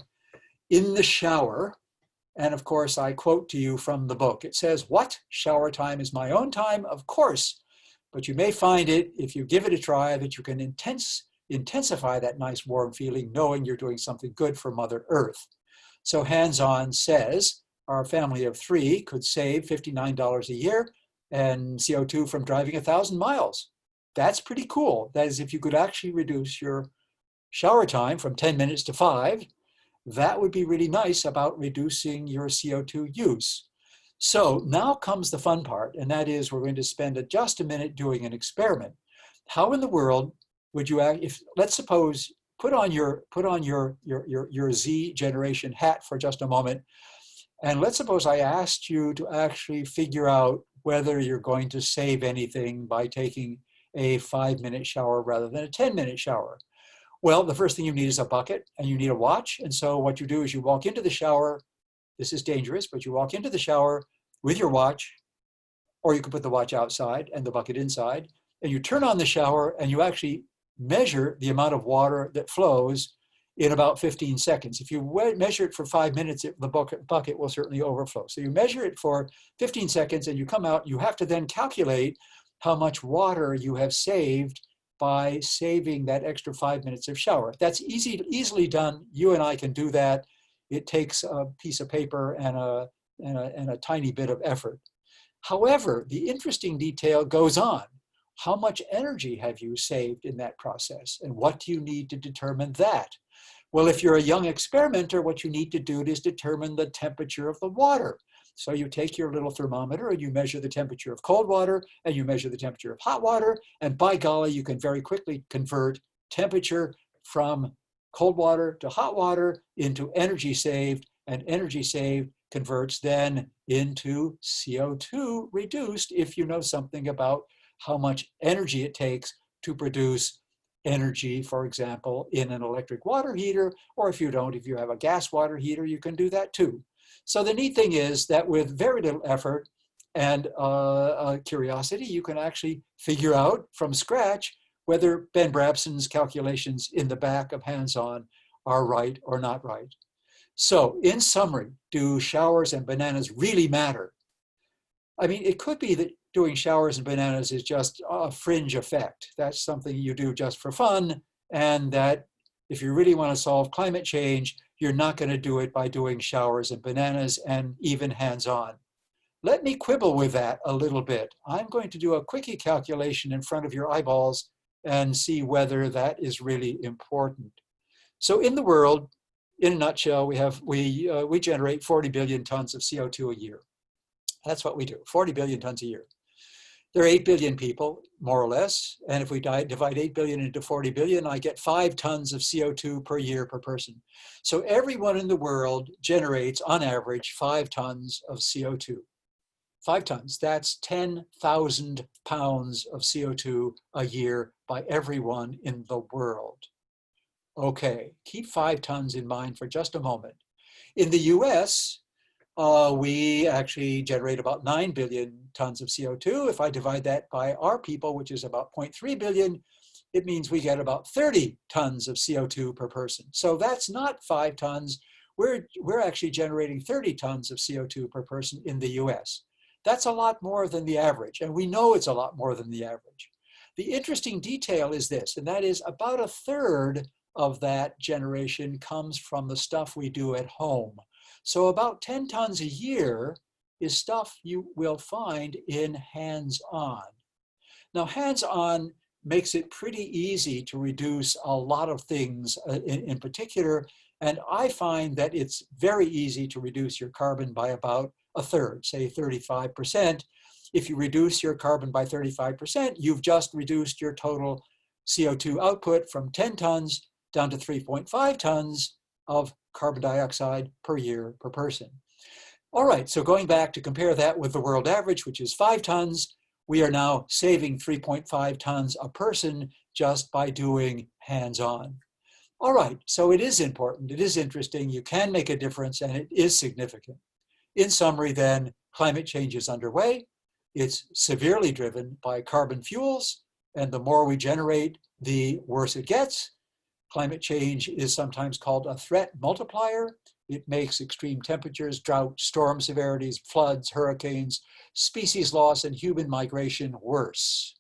in the shower. And of course, I quote to you from the book. It says, "What? Shower time is my own time? Of course. But you may find it, if you give it a try, that you can intensify that nice warm feeling, knowing you're doing something good for Mother Earth." So Hands-On says, our family of 3 could save $59 a year and CO2 from driving 1,000 miles. That's pretty cool. That is, if you could actually reduce your shower time from 10 minutes to 5, that would be really nice about reducing your CO2 use. So now comes the fun part, and that is we're going to spend just a minute doing an experiment. How in the world would you, let's suppose, put on your Z generation hat for just a moment, and let's suppose I asked you to actually figure out whether you're going to save anything by taking a 5-minute shower rather than a 10-minute shower. Well, the first thing you need is a bucket, and you need a watch. And so what you do is you walk into the shower. This is dangerous, but you walk into the shower with your watch, or you can put the watch outside and the bucket inside, and you turn on the shower and you actually measure the amount of water that flows in about 15 seconds. If you measure it for 5 minutes, the bucket will certainly overflow. So you measure it for 15 seconds and you come out, you have to then calculate how much water you have saved by saving that extra 5 minutes of shower. That's easily done. You and I can do that. It takes a piece of paper and a tiny bit of effort. However, the interesting detail goes on. How much energy have you saved in that process? And what do you need to determine that? Well, if you're a young experimenter, what you need to do is determine the temperature of the water. So you take your little thermometer and you measure the temperature of cold water and you measure the temperature of hot water. And by golly, you can very quickly convert temperature from cold water to hot water into energy saved, and energy saved converts then into CO2 reduced if you know something about how much energy it takes to produce energy, for example, in an electric water heater, or if you don't, if you have a gas water heater, you can do that too. So the neat thing is that with very little effort and curiosity, you can actually figure out from scratch whether Ben Brabson's calculations in the back of Hands-On are right or not right. So in summary, do showers and bananas really matter? I mean, it could be that doing showers and bananas is just a fringe effect. That's something you do just for fun, and that if you really want to solve climate change, you're not going to do it by doing showers and bananas and even hands-on. Let me quibble with that a little bit. I'm going to do a quickie calculation in front of your eyeballs and see whether that is really important. So in the world, in a nutshell, we generate 40 billion tons of CO2 a year. That's what we do, 40 billion tons a year. There are 8 billion people, more or less, and if we divide 8 billion into 40 billion, I get 5 tons of CO2 per year per person. So everyone in the world generates, on average, 5 tons of CO2. 5 tons, that's 10,000 pounds of CO2 a year by everyone in the world. Okay, keep 5 tons in mind for just a moment. In the US, we actually generate about 9 billion tons of CO2. If I divide that by our people, which is about 0.3 billion, it means we get about 30 tons of CO2 per person. So that's not 5 tons. We're actually generating 30 tons of CO2 per person in the US. That's a lot more than the average, and we know it's a lot more than the average. The interesting detail is this, and that is about a third of that generation comes from the stuff we do at home. So about 10 tons a year is stuff you will find in hands-on. Now, hands-on makes it pretty easy to reduce a lot of things in particular, and I find that it's very easy to reduce your carbon by about a third, say 35%. If you reduce your carbon by 35%, you've just reduced your total CO2 output from 10 tons down to 3.5 tons of carbon dioxide per year per person. All right, so going back to compare that with the world average, which is 5 tons, we are now saving 3.5 tons a person just by doing hands-on. All right, so it is important, it is interesting, you can make a difference, and it is significant. In summary then, climate change is underway. It's severely driven by carbon fuels, and the more we generate, the worse it gets. Climate change is sometimes called a threat multiplier. It makes extreme temperatures, drought, storm severities, floods, hurricanes, species loss, and human migration worse.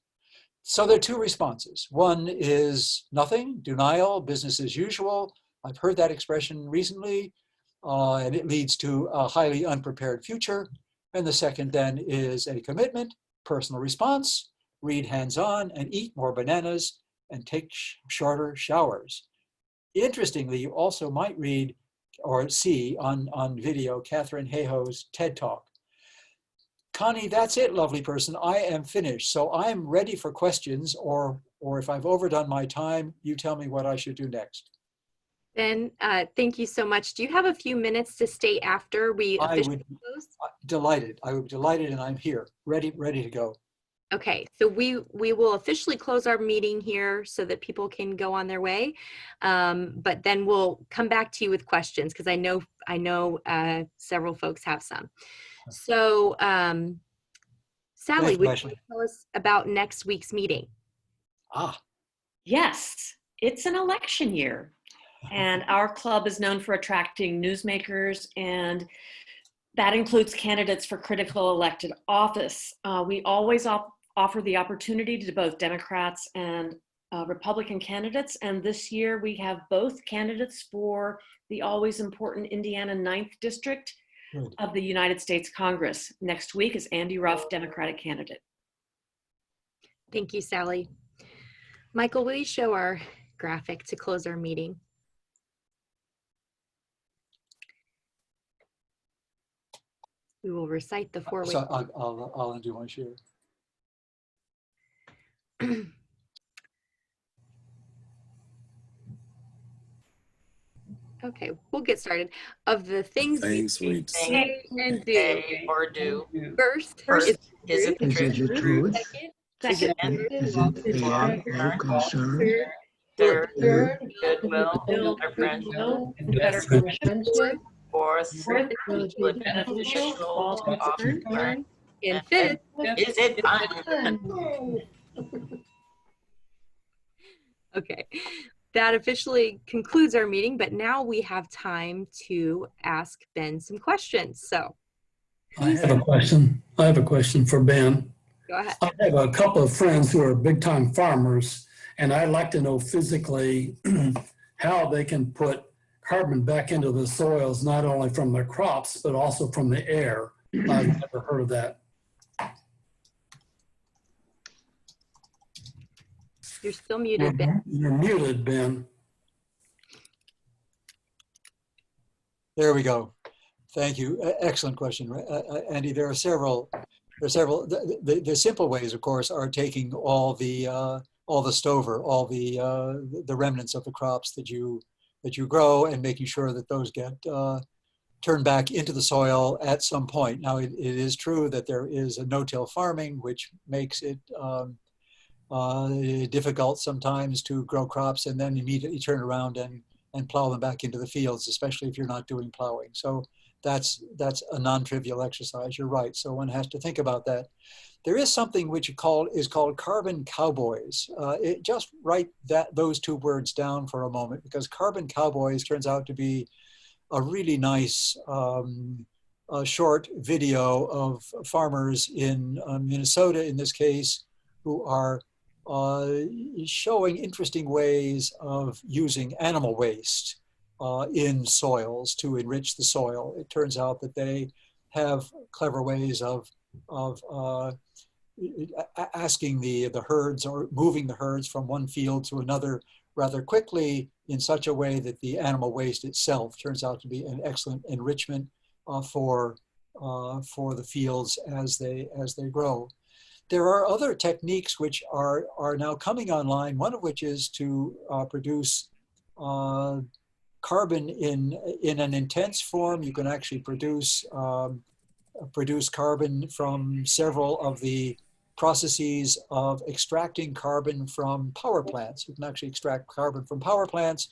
So there are 2 responses. One is nothing, denial, business as usual. I've heard that expression recently, and it leads to a highly unprepared future. And the second then is a commitment, personal response, read hands-on and eat more bananas and take shorter showers. Interestingly, you also might read or see on video Katharine Hayhoe's TED Talk. Connie, that's it, lovely person. I am finished. So I'm ready for questions, or if I've overdone my time, you tell me what I should do next. Ben, thank you so much. Do you have a few minutes to stay after we officially close? Delighted. I would be delighted, and I'm here, ready to go. Okay, so we will officially close our meeting here so that people can go on their way. But then we'll come back to you with questions because I know several folks have some. So Sally, would you tell us about next week's meeting? Yes, it's an election year. And our club is known for attracting newsmakers, and that includes candidates for critical elected office. We always offer the opportunity to both Democrats and Republican candidates. And this year we have both candidates for the always important Indiana 9th District of the United States Congress. Next week is Andy Ruff, Democratic candidate. Thank you, Sally. Michael, will you show our graphic to close our meeting? We will recite the four So ways. I'll undo my share. Okay, we'll get started. Of the things we say and do. Say or do. First, First, is is it the truth? Second, is it Form concern? concern. Third, Third, goodwill or friendship. Fourth, mutually beneficial to all concerned. and fifth, Is it fun? okay. That officially concludes our meeting, but now we have time to ask Ben some questions. So I have a question. I have a question for Ben. go ahead. I have a couple of friends who are big time farmers, and I'd like to know physically how they can put carbon back into the soils, not only from their crops, but also from the air. I've never heard of that. You're still muted, Ben. You're muted, Ben. There we go. Thank you. Excellent question, Andy. There are several. The simple ways, of course, are taking all the stover, all the remnants of the crops that you grow, and making sure that those get turned back into the soil at some point. Now, it is true that there is a no-till farming, which makes it difficult sometimes to grow crops and then immediately turn around and plow them back into the fields, especially if you're not doing plowing. So that's a non-trivial exercise. You're right. So one has to think about that. There is something which is called carbon cowboys. Just write those two words down for a moment, because carbon cowboys turns out to be a really nice short video of farmers in Minnesota, in this case, who are showing interesting ways of using animal waste in soils to enrich the soil. It turns out that they have clever ways of asking the herds, or moving the herds from one field to another rather quickly, in such a way that the animal waste itself turns out to be an excellent enrichment for the fields as they grow. There are other techniques which are now coming online, one of which is to produce carbon in an intense form. You can actually produce carbon from several of the processes of extracting carbon from power plants. You can actually extract carbon from power plants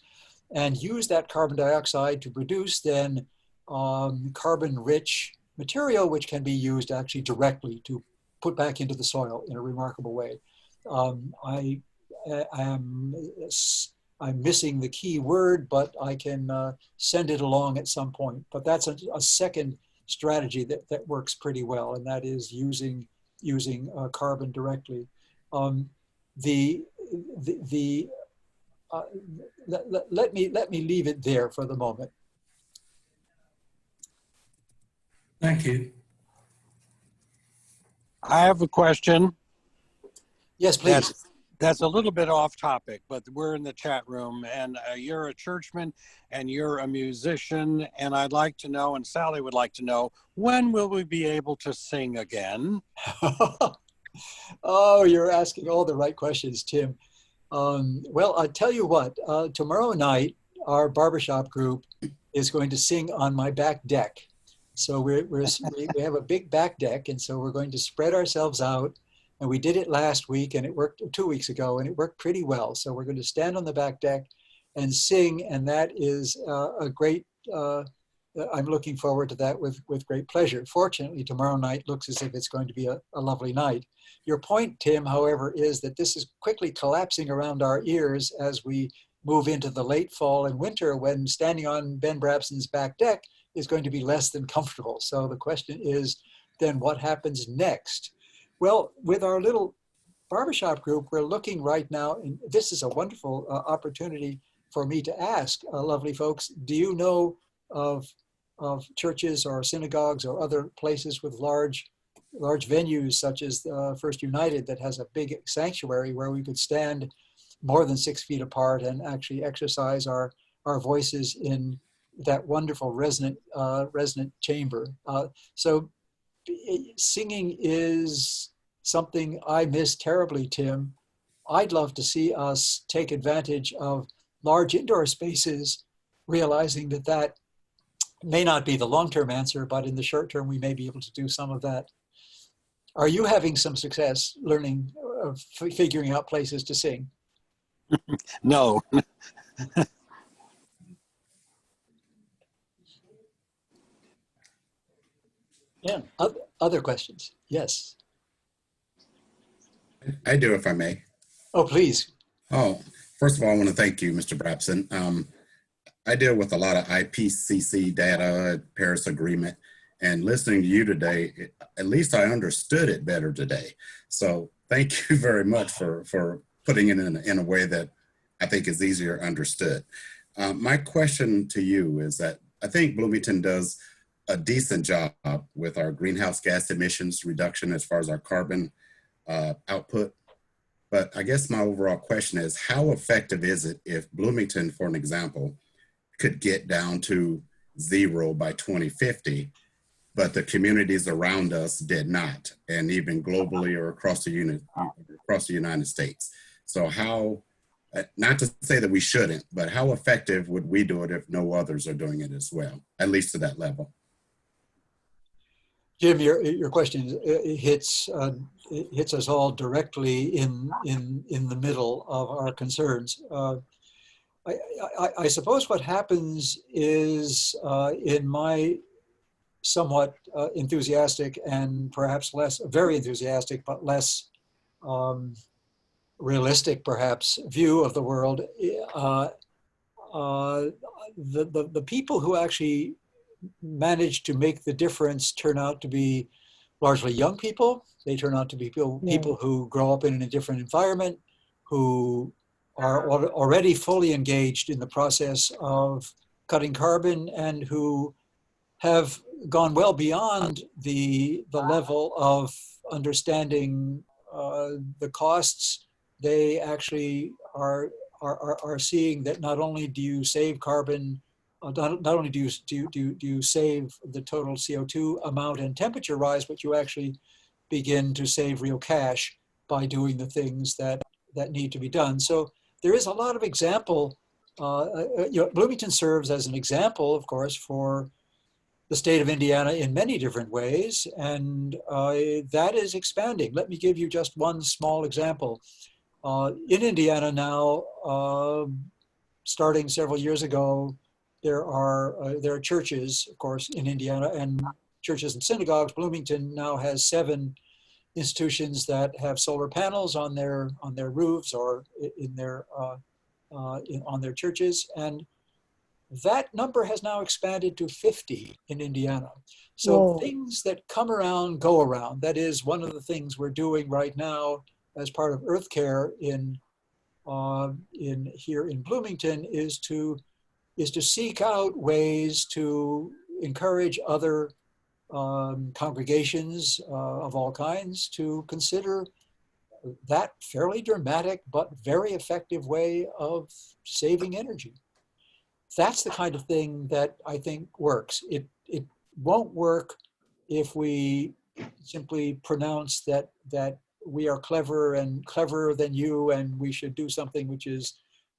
and use that carbon dioxide to produce then carbon-rich material, which can be used actually directly to put back into the soil in a remarkable way. I'm missing the key word, but I can send it along at some point. But that's a second strategy that works pretty well, and that is using carbon directly. Let me leave it there for the moment. Thank you. I have a question. Yes, please. That's a little bit off topic, but we're in the chat room, and you're a churchman and you're a musician, and I'd like to know, and Sally would like to know, when will we be able to sing again? Oh, you're asking all the right questions, Tim. Well, I'll tell you what, tomorrow night, our barbershop group is going to sing on my back deck. So we have a big back deck, and so we're going to spread ourselves out. And we did it last week, and it worked 2 weeks ago, and it worked pretty well. So we're going to stand on the back deck and sing, and that is a great, I'm looking forward to that with great pleasure. Fortunately, tomorrow night looks as if it's going to be a lovely night. Your point, Tim, however, is that this is quickly collapsing around our ears as we move into the late fall and winter, when standing on Ben Brabson's back deck is going to be less than comfortable. So the question is, then what happens next? Well, with our little barbershop group, we're looking right now, and this is a wonderful opportunity for me to ask lovely folks, do you know of churches or synagogues or other places with large venues such as First United that has a big sanctuary where we could stand more than 6 feet apart and actually exercise our voices in that wonderful resonant chamber? So singing is something I miss terribly, Tim. I'd love to see us take advantage of large indoor spaces, realizing that that may not be the long-term answer, but in the short term, we may be able to do some of that. Are you having some success learning, figuring out places to sing? No. Yeah. Other questions? Yes. I do, if I may. Oh, please. Oh, first of all, I want to thank you, Mr. Brabson. I deal with a lot of IPCC data, Paris Agreement, and listening to you today, at least I understood it better today. So thank you very much for putting it in a way that I think is easier understood. My question to you is that I think Bloomington does a decent job with our greenhouse gas emissions reduction as far as our carbon output. But I guess my overall question is, how effective is it if Bloomington, for an example, could get down to 0 by 2050, but the communities around us did not, and even globally or across the United States? So how, not to say that we shouldn't, but how effective would we do it if no others are doing it as well, at least to that level? Jim, your question hits us all directly in the middle of our concerns. I suppose what happens is, in my somewhat enthusiastic and perhaps very enthusiastic, but less realistic perhaps view of the world, the people who actually manage to make the difference turn out to be largely young people. They turn out to be people who grow up in a different environment, who are already fully engaged in the process of cutting carbon, and who have gone well beyond the level of understanding the costs. They actually are seeing that not only do you save carbon, not only do you save the total CO2 amount and temperature rise, but you actually begin to save real cash by doing the things that need to be done. So there is a lot of example. Bloomington serves as an example, of course, for the state of Indiana in many different ways, and that is expanding. Let me give you just one small example. In Indiana now, starting several years ago, there are churches, of course, in Indiana, and churches and synagogues. Bloomington now has 7 institutions that have solar panels on their roofs or on their churches, and that number has now expanded to 50 in Indiana. So Whoa. Things that come around go around. That is one of the things we're doing right now as part of Earth Care here in Bloomington is to seek out ways to encourage other congregations of all kinds to consider that fairly dramatic but very effective way of saving energy. That's the kind of thing that I think works. It won't work if we simply pronounce that we are clever and cleverer than you, and we should do something which is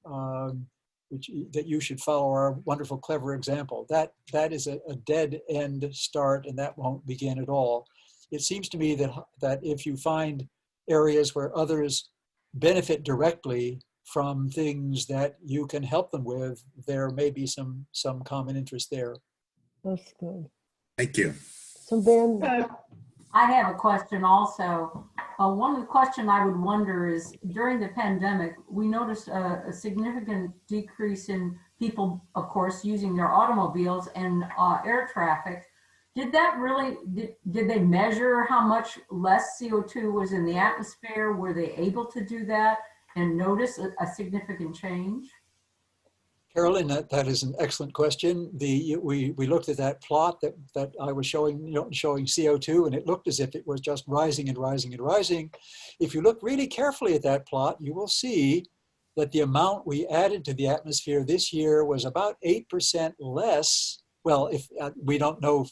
that you should follow our wonderful, clever example. That is a dead end start, and that won't begin at all. It seems to me that if you find areas where others benefit directly from things that you can help them with, there may be some common interest there. That's good. Thank you. So Ben, I have a question also. One of the questions I would wonder is, during the pandemic, we noticed a significant decrease in people, of course, using their automobiles and air traffic. Did that really, did they measure how much less CO2 was in the atmosphere? Were they able to do that and notice a significant change? Carolyn, that is an excellent question. We looked at that plot that I was showing, showing CO2, and it looked as if it was just rising and rising and rising. If you look really carefully at that plot, you will see that the amount we added to the atmosphere this year was about 8% less. Well, if we don't know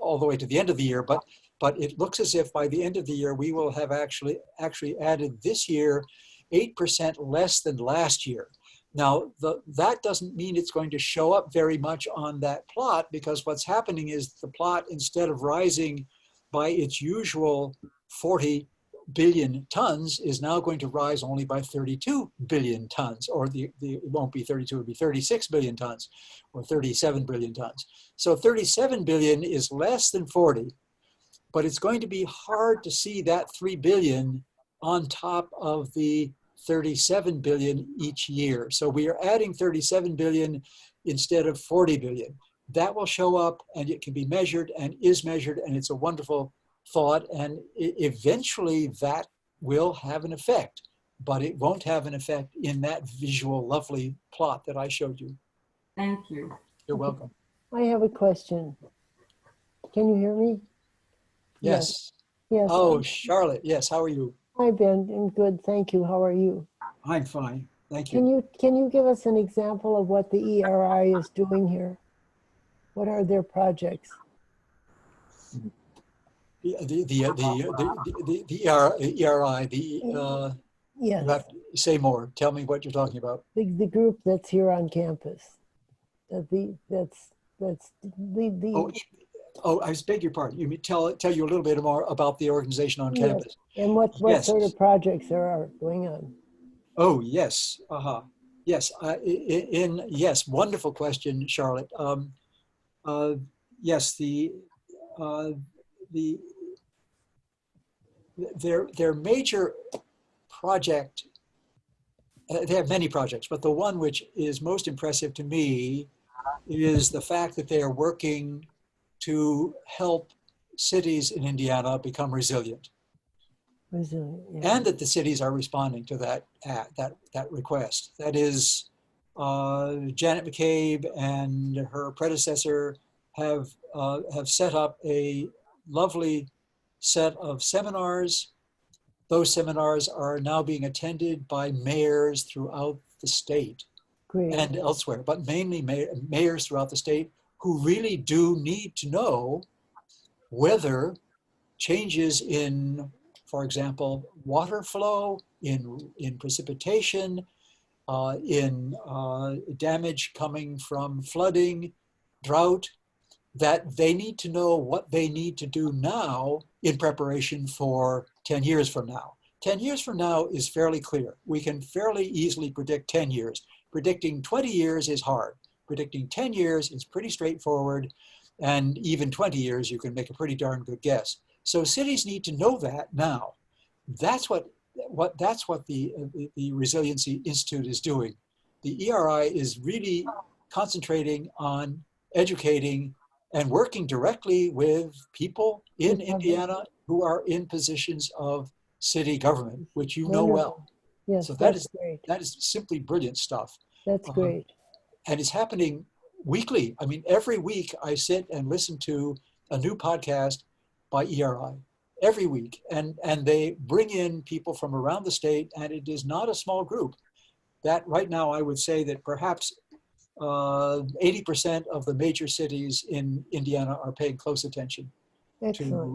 all the way to the end of the year, but but it looks as if by the end of the year, we will have actually added this year 8% less than last year. Now, that doesn't mean it's going to show up very much on that plot, because what's happening is the plot, instead of rising by its usual 40 billion tons, is now going to rise only by 32 billion tons, or it won't be 32, it'll be 36 billion tons, or 37 billion tons. So 37 billion is less than 40, but it's going to be hard to see that 3 billion on top of the 37 billion each year. So we are adding 37 billion instead of 40 billion. That will show up, and it can be measured and is measured, and it's a wonderful thought. And eventually that will have an effect, but it won't have an effect in that visual, lovely plot that I showed you. Thank you. You're welcome. I have a question. Can you hear me? Yes. Yes. Oh, Charlotte. Yes. How are you? Hi, Ben. I'm good. Thank you. How are you? I'm fine. Thank you. Can you give us an example of what the ERI is doing here? What are their projects? The ERI, yes. You have to say more. Tell me what you're talking about. The group that's here on campus. Oh, I beg your pardon. You mean tell you a little bit more about the organization on campus. And what sort of projects there are going on? Oh, yes. Yes. Yes. Wonderful question, Charlotte. Yes. Their major project. They have many projects, but the one which is most impressive to me is the fact that they are working to help cities in Indiana become resilient. Yeah. And that the cities are responding to that request. That is, Janet McCabe and her predecessor have set up a lovely set of seminars. Those seminars are now being attended by mayors throughout the state. Great. And elsewhere, but mainly mayors throughout the state, who really do need to know whether changes in, for example, water flow, in precipitation, in damage coming from flooding, drought, that they need to know what they need to do now in preparation for 10 years from now. 10 years from now is fairly clear. We can fairly easily predict 10 years. Predicting 20 years is hard. Predicting 10 years is pretty straightforward. And even 20 years, you can make a pretty darn good guess. So cities need to know that now. That's what the Resiliency Institute is doing. The ERI is really concentrating on educating and working directly with people in Indiana who are in positions of city government, which you know well. Yes, so that's great. That is simply brilliant stuff. That's great. And it's happening weekly. I mean, every week I sit and listen to a new podcast by ERI every week. And they bring in people from around the state, and it is not a small group. That right now, I would say that perhaps 80% of the major cities in Indiana are paying close attention Excellent.